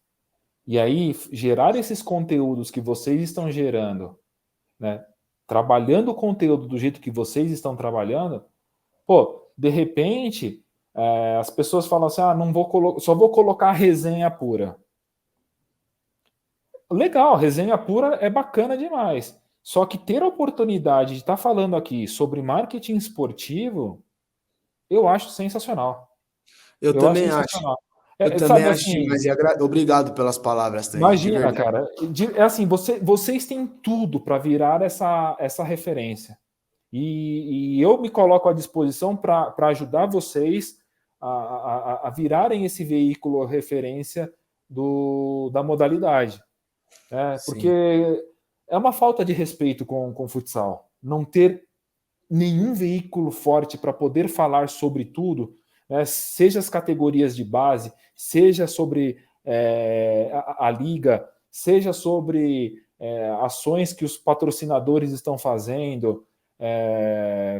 E aí, gerar esses conteúdos que vocês estão gerando, né? trabalhando o conteúdo do jeito que vocês estão trabalhando, pô, de repente, as pessoas falam assim, não vou só vou colocar resenha pura. Legal, resenha pura é bacana demais. Só que ter a oportunidade de estar falando aqui sobre marketing esportivo, eu acho sensacional. Eu Eu acho também acho. sensacional. Eu também Sabe acho assim, demais. Obrigado pelas palavras, Taís, de imagina, verdade. cara, é assim, vocês têm tudo para virar essa referência. E eu me coloco à disposição para ajudar vocês a virarem esse veículo referência da modalidade. Porque Sim, é uma falta de respeito com o futsal. Não ter nenhum veículo forte para poder falar sobre tudo, né, seja as categorias de base, seja sobre a liga, seja sobre ações que os patrocinadores estão fazendo,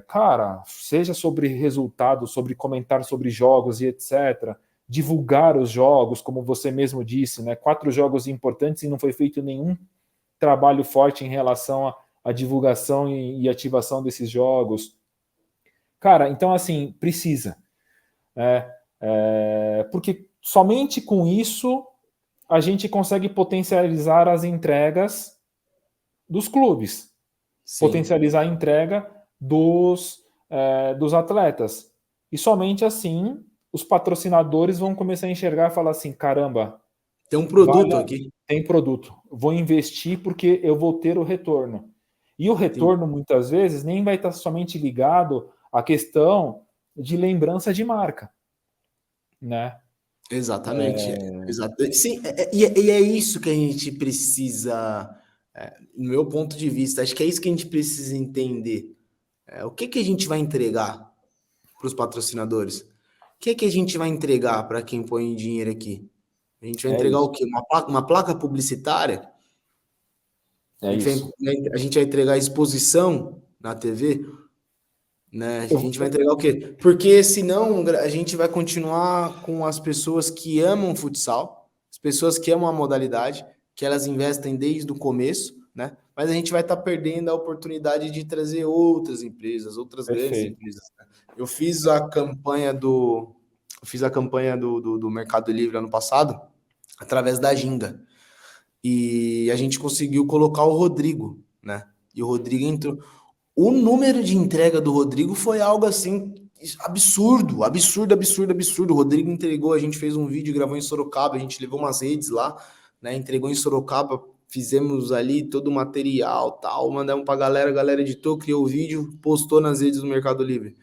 cara, seja sobre resultados, sobre comentar sobre jogos e etc. Divulgar os jogos, como você mesmo disse, né? 4 jogos importantes e não foi feito nenhum trabalho forte em relação à divulgação e ativação desses jogos. Cara, então assim, precisa. Porque somente com isso a gente consegue potencializar as entregas dos clubes, sim. potencializar a entrega dos atletas. E somente assim os patrocinadores vão começar a enxergar e falar assim: caramba, Tem um vale, produto aqui. tem produto, vou investir porque eu vou ter o retorno. E o Sim, retorno, muitas vezes, nem vai estar somente ligado à questão de lembrança de marca, né? exatamente. Sim, e é isso que a gente precisa, no meu ponto de vista, acho que é isso que a gente precisa entender. O que que a gente vai entregar para os patrocinadores? O que que a gente vai entregar para quem põe dinheiro aqui? A gente vai É entregar isso, o quê? Uma placa publicitária? é isso. A gente vai entregar exposição na TV? Né? A Eu, gente vai entregar o quê? Porque senão a gente vai continuar com as pessoas que amam futsal, as pessoas que amam a modalidade, que elas investem desde o começo, né? Mas a gente vai estar perdendo a oportunidade de trazer outras empresas, outras grandes perfeito. empresas, né? Eu fiz a campanha do Mercado Livre ano passado através da Ginga. E a gente conseguiu colocar o Rodrigo, né? E o Rodrigo entrou. O número de entrega do Rodrigo foi algo assim absurdo, absurdo, absurdo, absurdo. O Rodrigo entregou, a gente fez um vídeo, gravou em Sorocaba, a gente levou umas redes lá, né? Entregou em Sorocaba, fizemos ali todo o material, tal, mandamos pra galera, a galera editou, criou o vídeo, postou nas redes do Mercado Livre.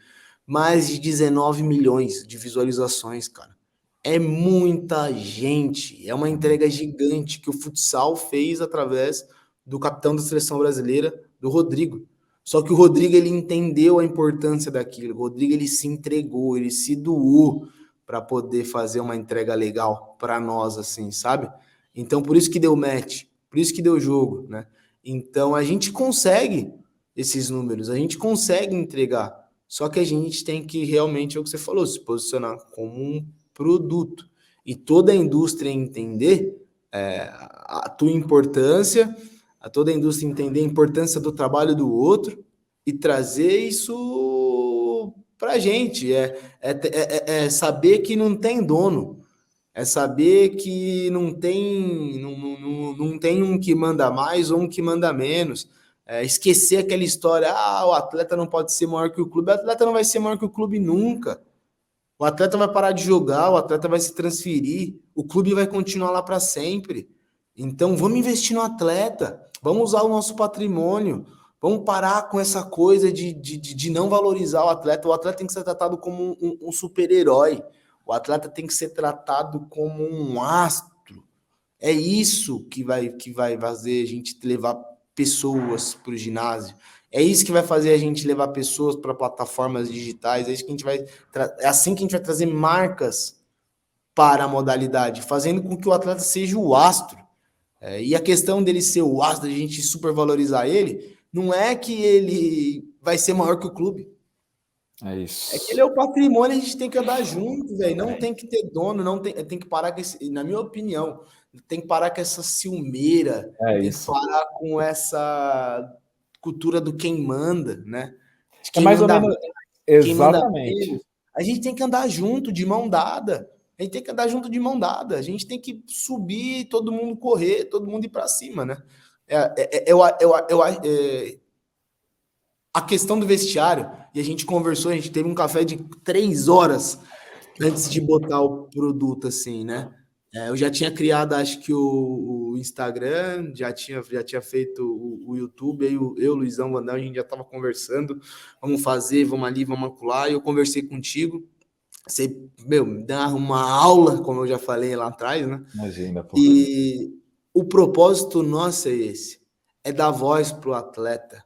Mais de 19 milhões de visualizações, cara. É muita gente, é uma entrega gigante que o futsal fez através do capitão da seleção brasileira, do Rodrigo. Só que o Rodrigo ele entendeu a importância daquilo. O Rodrigo ele se entregou, ele se doou para poder fazer uma entrega legal para nós, assim, sabe? Então por isso que deu match, por isso que deu jogo, né? Então a gente consegue esses números, a gente consegue entregar. Só que a gente tem que realmente, é o que você falou, se posicionar como um produto. E toda a indústria entender a tua importância, a toda a indústria entender a importância do trabalho do outro e trazer isso para a gente. É saber que não tem dono. É saber que não tem um que manda mais ou um que manda menos. Esquecer aquela história, o atleta não pode ser maior que o clube. O atleta não vai ser maior que o clube nunca. O atleta vai parar de jogar, o atleta vai se transferir, o clube vai continuar lá para sempre. Então, vamos investir no atleta, vamos usar o nosso patrimônio, vamos parar com essa coisa de não valorizar o atleta. O atleta tem que ser tratado como um super-herói, o atleta tem que ser tratado como um astro. É isso que vai fazer a gente levar pessoas para o ginásio. É isso que vai fazer a gente levar pessoas para plataformas digitais. É assim que a gente vai trazer marcas para a modalidade, fazendo com que o atleta seja o astro. E a questão dele ser o astro, de a gente supervalorizar ele, não é que ele vai ser maior que o clube. É É que ele é isso. o patrimônio, a gente tem que andar junto, velho. Não É, tem que ter dono, não tem que parar com esse, na minha opinião, tem que parar com essa ciumeira, é tem que isso. parar com cultura do quem manda, né? De É quem mais ou manda, menos... quem manda Exatamente. menos. A gente tem que andar junto, de mão dada. A gente tem que andar junto de mão dada. A gente tem que subir, todo mundo correr, todo mundo ir para cima, né? A questão do vestiário, e a gente conversou, a gente teve um café de 3 horas antes de botar o produto, assim, né? Eu já tinha criado, acho que o Instagram, já tinha feito o YouTube, aí eu, Luizão, Vandão, a gente já estava conversando, vamos fazer, vamos ali, vamos acolá, e eu conversei contigo, você, meu, me dá uma aula, como eu já falei lá atrás, né? Imagina, pô. E o propósito nosso é esse, é dar voz para o atleta.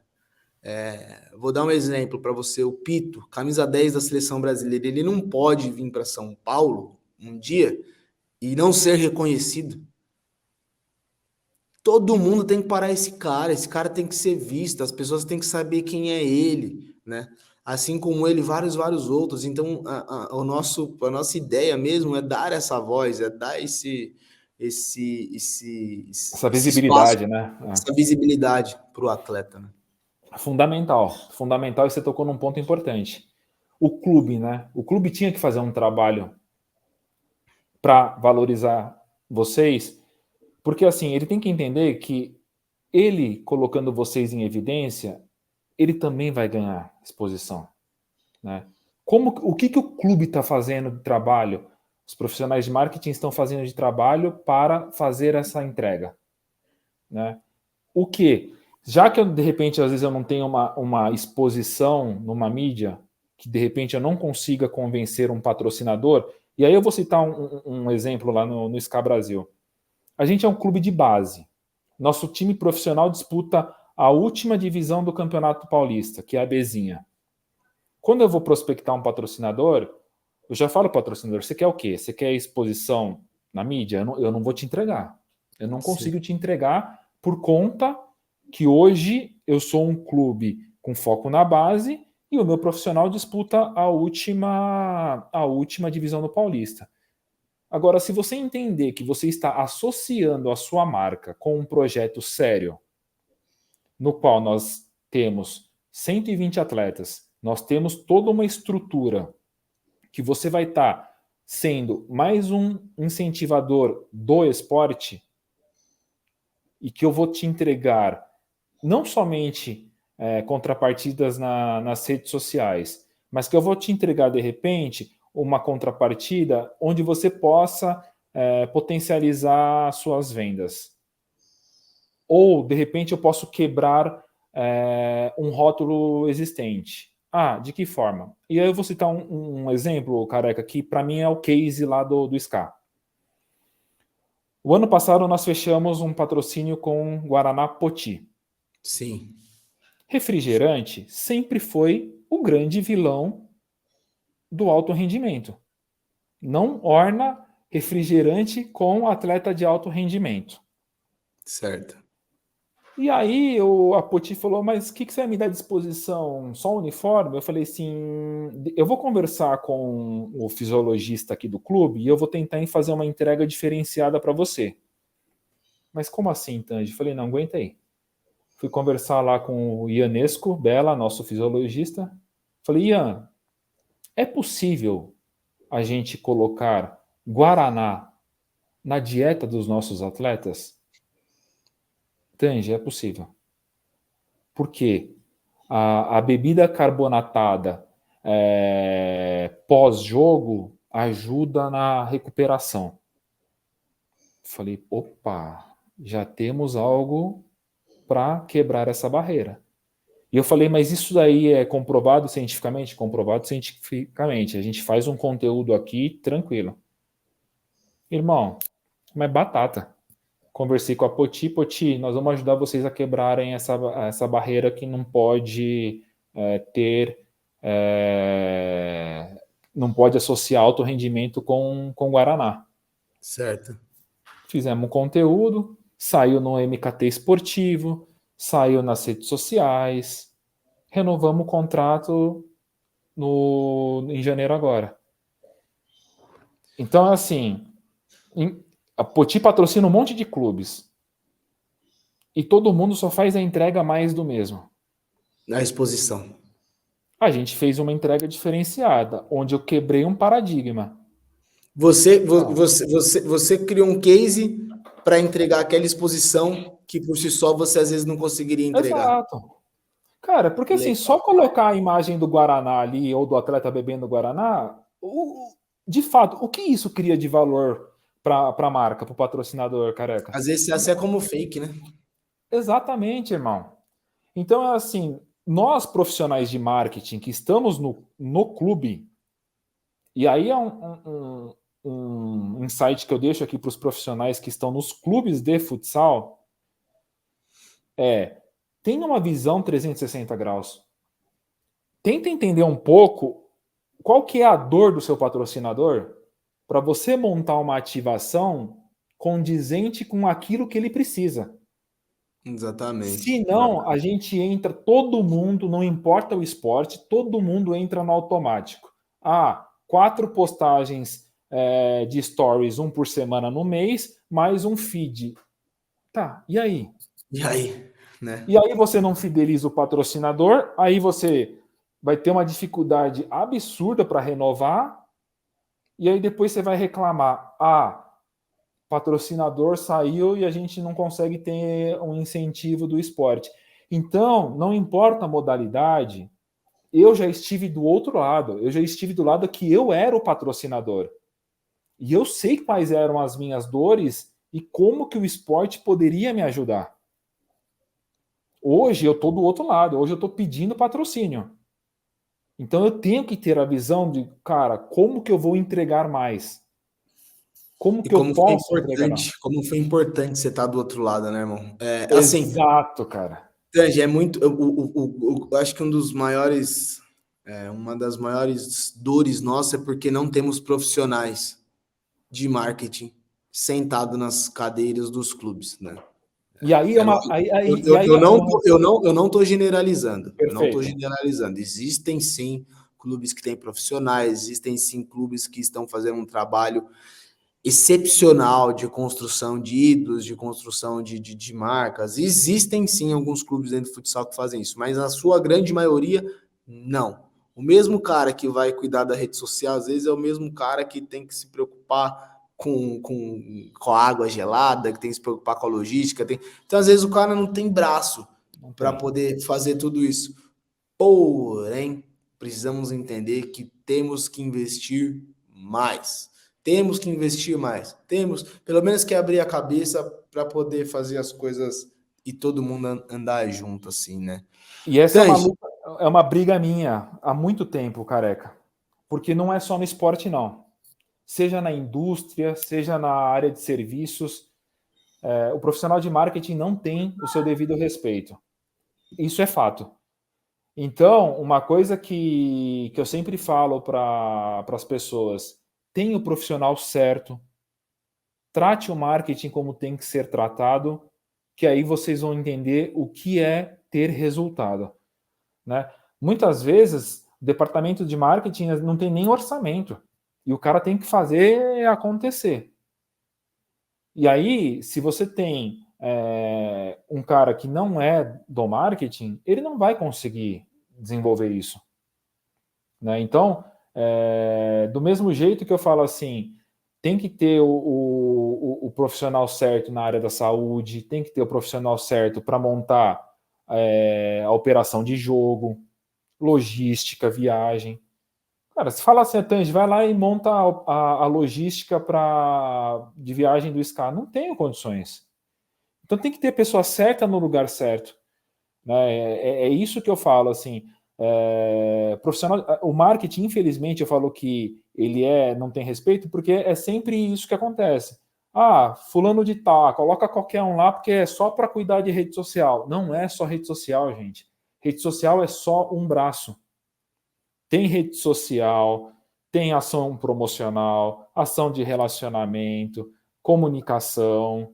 Vou dar um exemplo para você, o Pito, camisa 10 da seleção brasileira, ele não pode vir para São Paulo um dia e não ser reconhecido. Todo mundo tem que parar esse cara tem que ser visto, as pessoas têm que saber quem é ele, né? Assim como ele, vários outros. Então, a nossa ideia mesmo é dar essa voz, é dar Essa esse espaço, visibilidade, né? essa visibilidade para o atleta, né? Fundamental. Fundamental, e você tocou num ponto importante. O clube, né? O clube tinha que fazer um trabalho para valorizar vocês, porque assim, ele tem que entender que ele colocando vocês em evidência, ele também vai ganhar exposição, né? O que o clube está fazendo de trabalho? Os profissionais de marketing estão fazendo de trabalho para fazer essa entrega, né? O que? Já que eu, de repente, às vezes eu não tenho uma exposição numa mídia, que de repente eu não consiga convencer um patrocinador, e aí eu vou citar um exemplo lá no SCA Brasil. A gente é um clube de base. Nosso time profissional disputa a última divisão do Campeonato Paulista, que é a Bezinha. Quando eu vou prospectar um patrocinador, eu já falo para o patrocinador, você quer o quê? Você quer exposição na mídia? Eu não vou te entregar. Eu não consigo te entregar por conta que hoje eu sou um clube com foco na base e o meu profissional disputa a última divisão do Paulista. Agora, se você entender que você está associando a sua marca com um projeto sério, no qual nós temos 120 atletas, nós temos toda uma estrutura que você vai estar sendo mais um incentivador do esporte e que eu vou te entregar não somente contrapartidas nas redes sociais, mas que eu vou te entregar, de repente, uma contrapartida onde você possa potencializar suas vendas. Ou, de repente, eu posso quebrar um rótulo existente. De que forma? E aí eu vou citar um exemplo, Careca, que para mim é o case lá do SCA. O ano passado nós fechamos um patrocínio com Guaraná Poti. Sim. Refrigerante sempre foi o grande vilão do alto rendimento. Não orna refrigerante com atleta de alto rendimento. Certo. E aí a Poti falou, mas o que você vai me dar à disposição? Só um uniforme? Eu falei assim, eu vou conversar com o fisiologista aqui do clube e eu vou tentar fazer uma entrega diferenciada para você. Mas como assim, Tanji? Eu falei, não, aguenta aí. Fui conversar lá com o Ianesco Bela, nosso fisiologista. Falei, Ian, é possível a gente colocar Guaraná na dieta dos nossos atletas? Tanji, é possível. Por quê? A bebida carbonatada pós-jogo ajuda na recuperação. Falei, opa, já temos algo para quebrar essa barreira. E eu falei, mas isso daí é comprovado cientificamente? Comprovado cientificamente. A gente faz um conteúdo aqui tranquilo. Irmão, mas batata. Conversei com a Poti, nós vamos ajudar vocês a quebrarem essa barreira que não pode não pode associar alto rendimento com Guaraná. Certo. Fizemos um conteúdo, saiu no MKT Esportivo, saiu nas redes sociais, renovamos o contrato em janeiro agora. Então, assim, a Poti patrocina um monte de clubes. E todo mundo só faz a entrega mais do mesmo. A exposição. A gente fez uma entrega diferenciada, onde eu quebrei um paradigma. Você criou um case para entregar aquela exposição que por si só você às vezes não conseguiria entregar. Exato. Cara, porque assim, só colocar a imagem do Guaraná ali, ou do atleta bebendo Guaraná, de fato, o que isso cria de valor para a marca, para o patrocinador, Careca? Às vezes você é como fake, né? Exatamente, irmão. Então, é assim, nós profissionais de marketing que estamos no clube, e aí é um insight que eu deixo aqui para os profissionais que estão nos clubes de futsal, tenha uma visão 360 graus. Tenta entender um pouco qual que é a dor do seu patrocinador para você montar uma ativação condizente com aquilo que ele precisa. Exatamente. Se não, a gente entra, todo mundo, não importa o esporte, todo mundo entra no automático. 4 postagens de stories, 1 por semana no mês, mais um feed. Tá, e aí? E aí? Né? E aí você não fideliza o patrocinador, aí você vai ter uma dificuldade absurda para renovar, e aí depois você vai reclamar, patrocinador saiu e a gente não consegue ter um incentivo do esporte. Então, não importa a modalidade, eu já estive do outro lado, eu já estive do lado que eu era o patrocinador. E eu sei quais eram as minhas dores e como que o esporte poderia me ajudar. Hoje eu estou do outro lado, hoje eu estou pedindo patrocínio. Então eu tenho que ter a visão de, cara, como que eu vou entregar mais? Como que eu posso entregar mais? Como foi importante você estar do outro lado, né, irmão? Exato, cara. Tange, é muito. Eu acho que uma das maiores dores nossa é porque não temos profissionais de marketing sentado nas cadeiras dos clubes, né? E aí é uma. Eu não estou generalizando. Perfeito. Eu não estou generalizando. Existem sim clubes que têm profissionais, existem sim clubes que estão fazendo um trabalho excepcional de construção de ídolos, de construção de marcas. Existem sim alguns clubes dentro do futsal que fazem isso, mas a sua grande maioria, não. O mesmo cara que vai cuidar da rede social, às vezes, é o mesmo cara que tem que se preocupar com a água gelada, que tem que se preocupar com a logística. Então, às vezes, o cara não tem braço para poder fazer tudo isso. Porém, precisamos entender que temos que investir mais. Temos que investir mais. Temos, pelo menos, que abrir a cabeça para poder fazer as coisas e todo mundo andar junto, assim, né? E essa é uma briga minha há muito tempo, Careca. Porque não é só no esporte, não. Seja na indústria, seja na área de serviços, o profissional de marketing não tem o seu devido respeito. Isso é fato. Então, uma coisa que eu sempre falo para as pessoas, tenha o profissional certo, trate o marketing como tem que ser tratado, que aí vocês vão entender o que é ter resultado. Né? Muitas vezes, o departamento de marketing não tem nem orçamento, e o cara tem que fazer acontecer. E aí, se você tem um cara que não é do marketing, ele não vai conseguir desenvolver isso. Né? Então, do mesmo jeito que eu falo assim, tem que ter o profissional certo na área da saúde, tem que ter o profissional certo para montar a operação de jogo, logística, viagem. Cara, se fala assim, Tange, vai lá e monta a logística de viagem do SCA. Não tenho condições. Então tem que ter a pessoa certa no lugar certo. Né? É isso que eu falo, assim. Profissional, o marketing, infelizmente, eu falo que ele não tem respeito, porque é sempre isso que acontece. Fulano de tal, coloca qualquer um lá, porque é só para cuidar de rede social. Não é só rede social, gente. Rede social é só um braço. Tem rede social, tem ação promocional, ação de relacionamento, comunicação.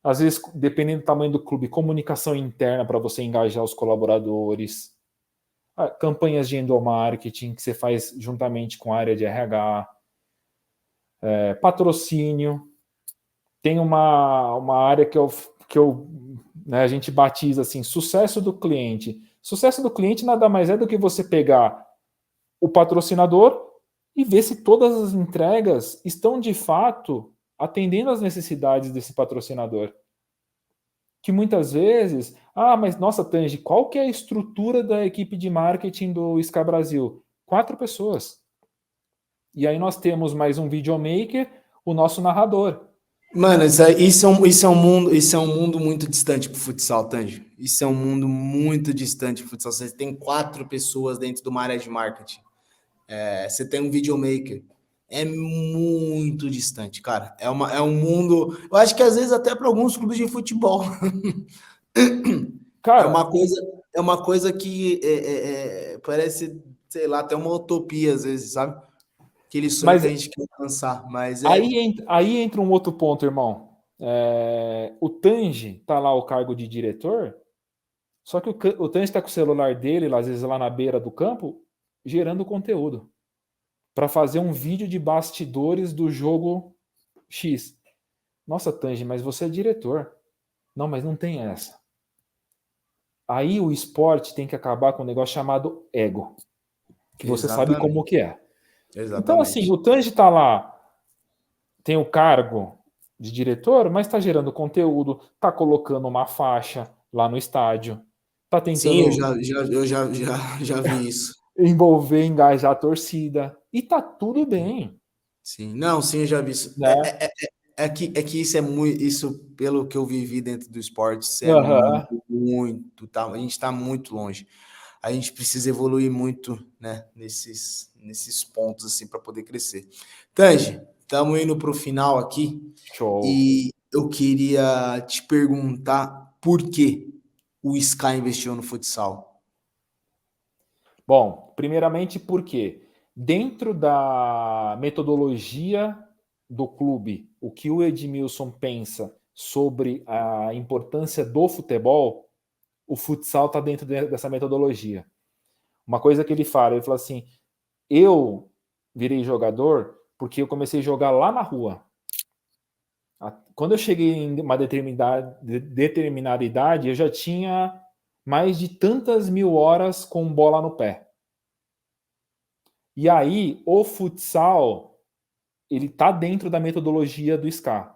Às vezes, dependendo do tamanho do clube, comunicação interna para você engajar os colaboradores. Campanhas de endomarketing que você faz juntamente com a área de RH. Patrocínio. Tem uma área que a gente batiza assim, sucesso do cliente. Sucesso do cliente nada mais é do que você pegar o patrocinador e ver se todas as entregas estão de fato atendendo às necessidades desse patrocinador. Que muitas vezes, mas nossa, Tangi, qual que é a estrutura da equipe de marketing do Sky Brasil? 4 pessoas. E aí nós temos mais um videomaker, o nosso narrador. Mano, isso é um mundo muito distante pro futsal, Tanji. Isso é um mundo muito distante pro futsal. Você tem 4 pessoas dentro de uma área de marketing. Você tem um videomaker. É muito distante, cara. É um mundo. Eu acho que às vezes até para alguns clubes de futebol. Cara, É uma coisa que parece, sei lá, até uma utopia às vezes, sabe? Aquele sonho mas que a gente quer alcançar. Mas aí entra um outro ponto, irmão. O Tangi tá lá o cargo de diretor, só que o Tangi está com o celular dele, às vezes lá na beira do campo, gerando conteúdo para fazer um vídeo de bastidores do jogo X. Nossa, Tangi, mas você é diretor. Não, mas não tem essa. Aí o esporte tem que acabar com um negócio chamado ego, que você sabe como que é. Então, assim, Exatamente. o Tangi tá lá, tem o cargo de diretor, mas está gerando conteúdo, está colocando uma faixa lá no estádio, está Sim, tentando já vi isso. envolver, engajar a torcida, e tá tudo bem, Sim, não, sim, eu já vi isso. né? É que isso é muito, isso pelo que eu vivi dentro do esporte, isso é Aham. muito, tá? A gente está muito longe. A gente precisa evoluir muito, né, nesses pontos assim para poder crescer. Tanji, estamos indo para o final aqui Show. e eu queria te perguntar por que o Sky investiu no futsal. Bom, primeiramente porque dentro da metodologia do clube, o que o Edmilson pensa sobre a importância do futebol, o futsal está dentro dessa metodologia. Uma coisa que ele fala assim, eu virei jogador porque eu comecei a jogar lá na rua. Quando eu cheguei em uma determinada idade, eu já tinha mais de tantas mil horas com bola no pé. E aí, o futsal, ele tá dentro da metodologia do SCA.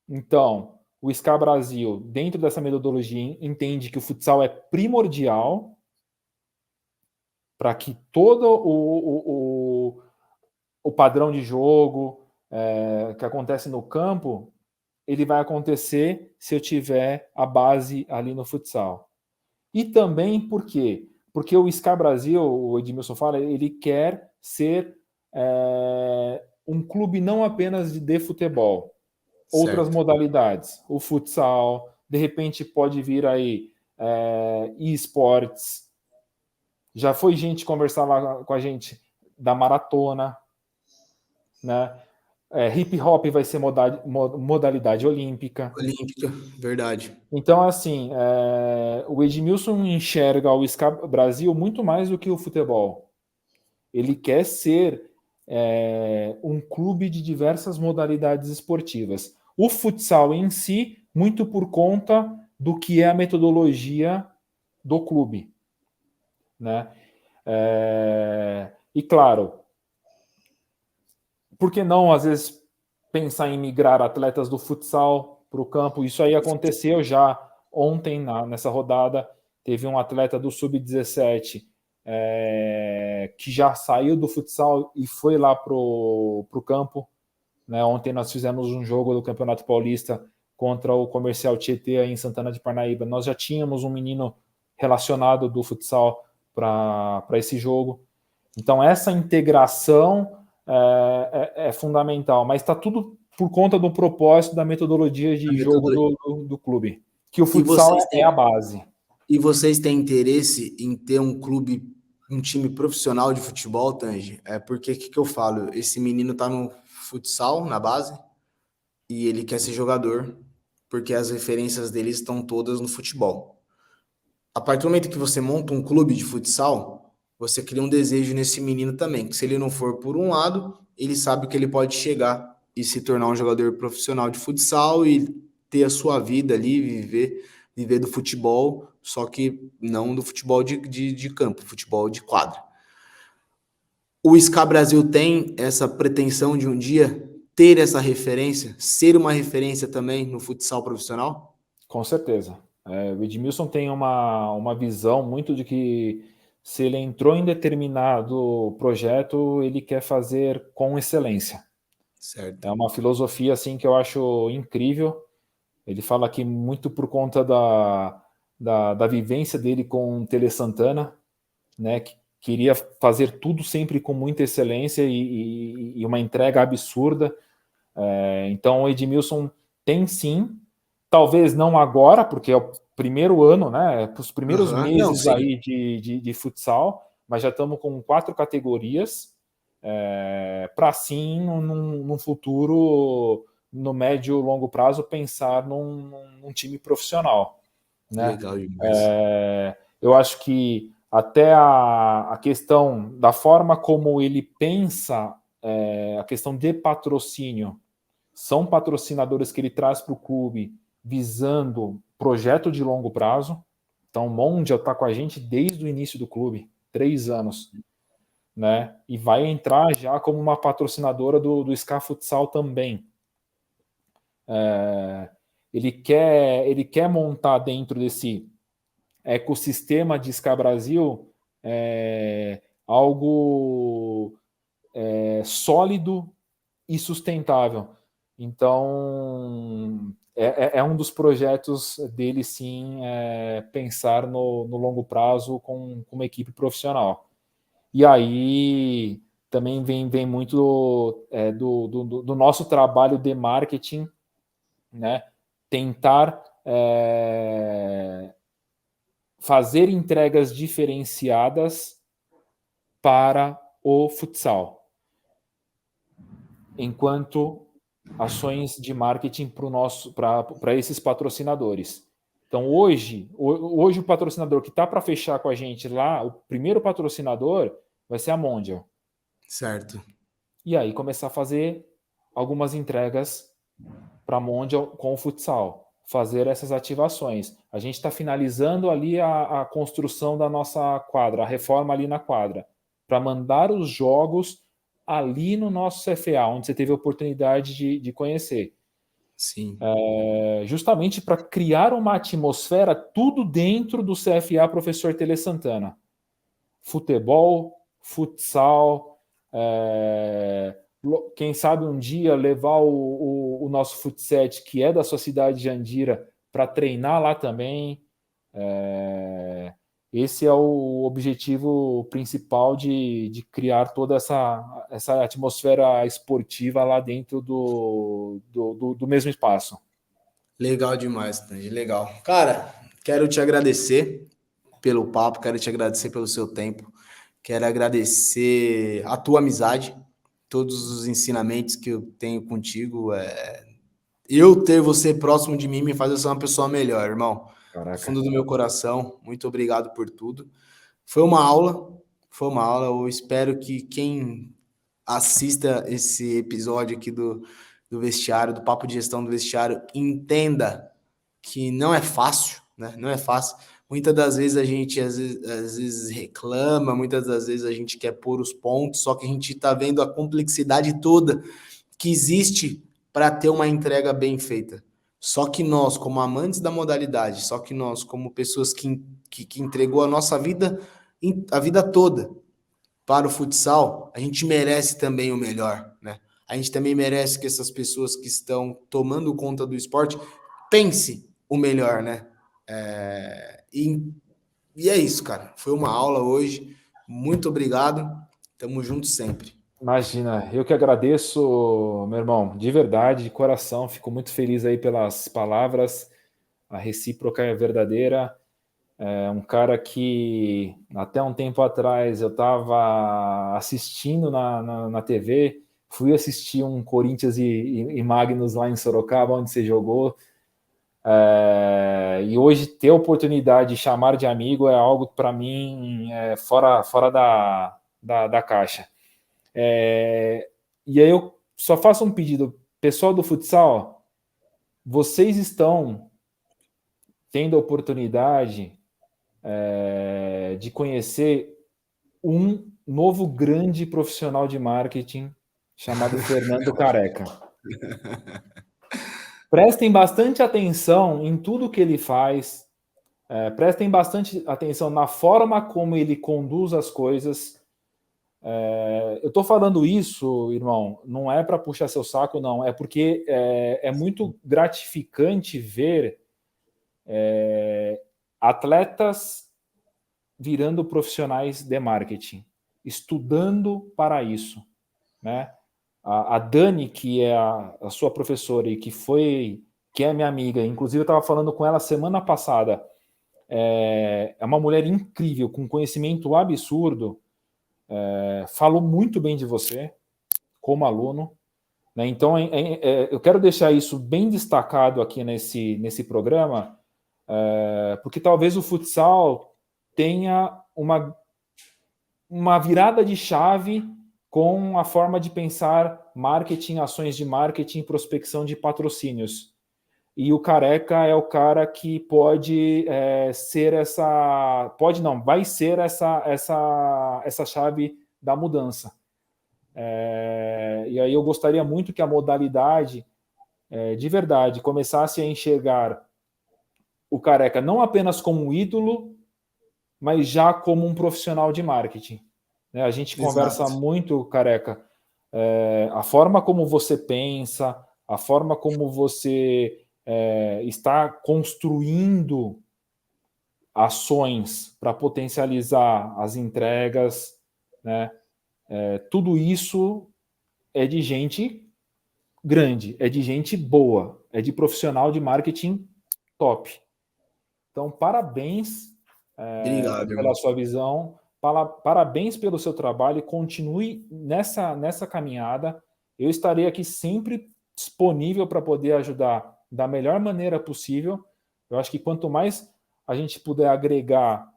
Então, o SCA Brasil, dentro dessa metodologia, entende que o futsal é primordial para que todo o padrão de jogo que acontece no campo, ele vai acontecer se eu tiver a base ali no futsal. E também por quê? Porque o SCA Brasil, o Edmilson fala, ele quer ser um clube não apenas de futebol, outras Certo. modalidades, o futsal, de repente pode vir aí e-sports. Já foi gente conversar lá com a gente da maratona, né? Hip hop vai ser modalidade olímpica. Olímpica, verdade. Então, assim, o Edmilson enxerga o SCA Brasil muito mais do que o futebol. Ele quer ser um clube de diversas modalidades esportivas. O futsal em si, muito por conta do que é a metodologia do clube, né? E claro, por que não, às vezes, pensar em migrar atletas do futsal para o campo? Isso aí aconteceu já ontem, nessa rodada. Teve um atleta do Sub-17 que já saiu do futsal e foi lá para o campo. Né? Ontem nós fizemos um jogo do Campeonato Paulista contra o Comercial Tietê aí em Santana de Parnaíba. Nós já tínhamos um menino relacionado do futsal para esse jogo. Então, essa integração é fundamental, mas está tudo por conta do propósito da metodologia de jogo do clube, que o E futsal é a base. E vocês têm interesse em ter um clube, um time profissional de futebol, Tanji? Porque o que eu falo? Esse menino tá no futsal, na base, e ele quer ser jogador, porque as referências dele estão todas no futebol. A partir do momento que você monta um clube de futsal, você cria um desejo nesse menino também, que se ele não for por um lado, ele sabe que ele pode chegar e se tornar um jogador profissional de futsal e ter a sua vida ali, viver viver do futebol, só que não do futebol de campo, futebol de quadra. O SCA Brasil tem essa pretensão de um dia ter essa referência, ser uma referência também no futsal profissional? Com certeza. O Edmilson tem uma visão muito de que se ele entrou em determinado projeto, ele quer fazer com excelência. Certo. É uma filosofia assim que eu acho incrível. Ele fala que muito por conta da vivência dele com o Tele Santana, né, que queria fazer tudo sempre com muita excelência e uma entrega absurda. Então o Edmilson tem sim, talvez não agora, porque é o primeiro ano, né, os primeiros Não, meses sim. aí de futsal, mas já estamos com 4 categorias, para sim, num futuro, no médio e longo prazo, pensar num time profissional, né? Legal demais. Eu acho que até a questão da forma como ele pensa, a questão de patrocínio, são patrocinadores que ele traz para o clube visando projeto de longo prazo. Então, o Mondial está com a gente desde o início do clube, 3 anos, né? E vai entrar já como uma patrocinadora do SCA Futsal também. Ele quer montar dentro desse ecossistema de SCA Brasil algo sólido e sustentável. Então, é um dos projetos dele, sim, pensar no longo prazo com uma equipe profissional. E aí também vem muito do nosso trabalho de marketing, né? Tentar fazer entregas diferenciadas para o futsal, enquanto ações de marketing para esses patrocinadores. Então hoje o patrocinador que está para fechar com a gente lá, o primeiro patrocinador vai ser a Mondial. Certo. E aí começar a fazer algumas entregas para a Mondial com o futsal, fazer essas ativações. A gente está finalizando ali a construção da nossa quadra, a reforma ali na quadra, para mandar os jogos ali no nosso CFA, onde você teve a oportunidade de conhecer. Sim. Justamente para criar uma atmosfera tudo dentro do CFA Professor Tele Santana. Futebol, futsal, quem sabe um dia levar o nosso futset, que é da sua cidade de Andira, para treinar lá também. Esse é o objetivo principal de criar toda essa atmosfera esportiva lá dentro do mesmo espaço. Legal demais, Tandy. Legal. Cara, quero te agradecer pelo papo, quero te agradecer pelo seu tempo, quero agradecer a tua amizade, todos os ensinamentos que eu tenho contigo. Eu ter você próximo de mim me faz eu ser uma pessoa melhor, irmão. Do Caraca. fundo do meu coração, muito obrigado por tudo. Foi uma aula, foi uma aula. Eu espero que quem assista esse episódio aqui do vestiário, do papo de gestão do vestiário, entenda que não é fácil, né? Não é fácil. Muitas das vezes a gente às vezes reclama, muitas das vezes a gente quer pôr os pontos, só que a gente está vendo a complexidade toda que existe para ter uma entrega bem feita. Só que nós, como amantes da modalidade, só que nós, como pessoas que entregou a nossa vida, a vida toda para o futsal, a gente merece também o melhor, né? A gente também merece que essas pessoas que estão tomando conta do esporte pense o melhor, né? E é isso, cara. Foi uma aula hoje. Muito obrigado. Tamo junto sempre. Imagina, eu que agradeço, meu irmão, de verdade, de coração, fico muito feliz aí pelas palavras, a recíproca é verdadeira. É um cara que até um tempo atrás eu estava assistindo na TV, fui assistir um Corinthians e Magnus lá em Sorocaba, onde você jogou, e hoje ter a oportunidade de chamar de amigo é algo para mim fora da caixa. E aí eu só faço um pedido, pessoal do futsal, vocês estão tendo a oportunidade de conhecer um novo grande profissional de marketing chamado Fernando Careca. Prestem bastante atenção em tudo que ele faz, prestem bastante atenção na forma como ele conduz as coisas. Eu estou falando isso, irmão, não é para puxar seu saco, não, é porque é muito gratificante ver atletas virando profissionais de marketing, estudando para isso, né? A Dani, que é a sua professora e que é minha amiga, inclusive eu estava falando com ela semana passada, é uma mulher incrível, com conhecimento absurdo, falou muito bem de você como aluno, né? Então eu quero deixar isso bem destacado aqui nesse programa, porque talvez o futsal tenha uma virada de chave com a forma de pensar marketing, ações de marketing, prospecção de patrocínios. E o Careca é o cara que pode ser essa... Pode não, vai ser essa chave da mudança. E aí eu gostaria muito que a modalidade, de verdade, começasse a enxergar o Careca não apenas como um ídolo, mas já como um profissional de marketing. A gente conversa muito, Careca, a forma como você pensa, a forma como você está construindo ações para potencializar as entregas, né? Tudo isso é de gente grande, é de gente boa, é de profissional de marketing top. Então, parabéns Obrigado, pela irmão. sua visão, parabéns pelo seu trabalho, continue nessa caminhada. Eu estarei aqui sempre disponível para poder ajudar da melhor maneira possível. Eu acho que quanto mais a gente puder agregar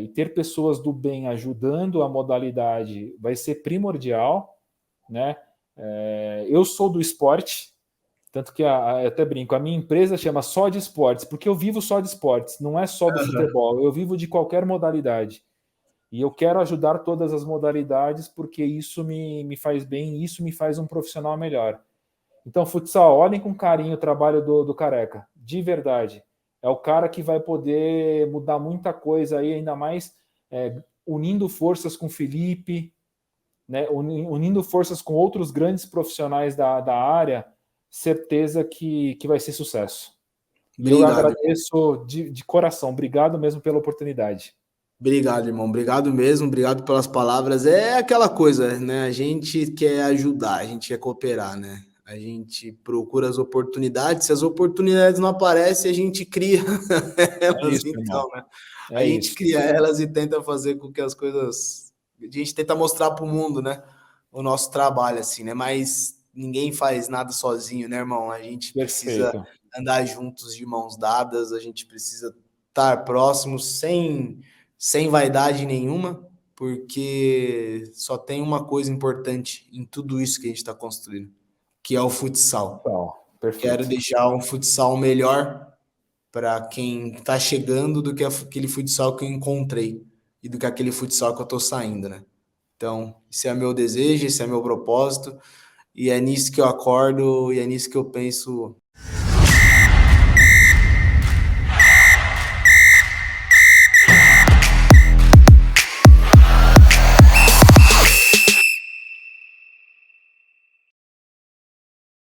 e ter pessoas do bem ajudando a modalidade, vai ser primordial, né? Eu sou do esporte, tanto que eu até brinco, a minha empresa chama Só de Esportes, porque eu vivo só de esportes, não é só do futebol, eu vivo de qualquer modalidade. E eu quero ajudar todas as modalidades porque isso me faz bem, isso me faz um profissional melhor. Então, futsal, olhem com carinho o trabalho do Careca, de verdade. É o cara que vai poder mudar muita coisa aí, ainda mais unindo forças com o Felipe, né, unindo forças com outros grandes profissionais da área, certeza que vai ser sucesso. E eu Obrigado, agradeço de coração. Obrigado mesmo pela oportunidade. Obrigado, irmão. Obrigado mesmo. Obrigado pelas palavras. É aquela coisa, né? A gente quer ajudar, a gente quer cooperar, né? A gente procura as oportunidades. Se as oportunidades não aparecem, a gente cria É elas, isso, irmão. então, né? A É gente isso. cria elas e tenta fazer com que as coisas. A gente tenta mostrar para o mundo, né? O nosso trabalho, assim, né? Mas ninguém faz nada sozinho, né, irmão? A gente precisa Perfeito. andar juntos de mãos dadas, a gente precisa estar próximos sem vaidade nenhuma, porque só tem uma coisa importante em tudo isso que a gente está construindo, que é o futsal. Então, Quero perfeito. deixar um futsal melhor para quem está chegando do que aquele futsal que eu encontrei e do que aquele futsal que eu estou saindo, né? Então, esse é meu desejo, esse é meu propósito, e é nisso que eu acordo e é nisso que eu penso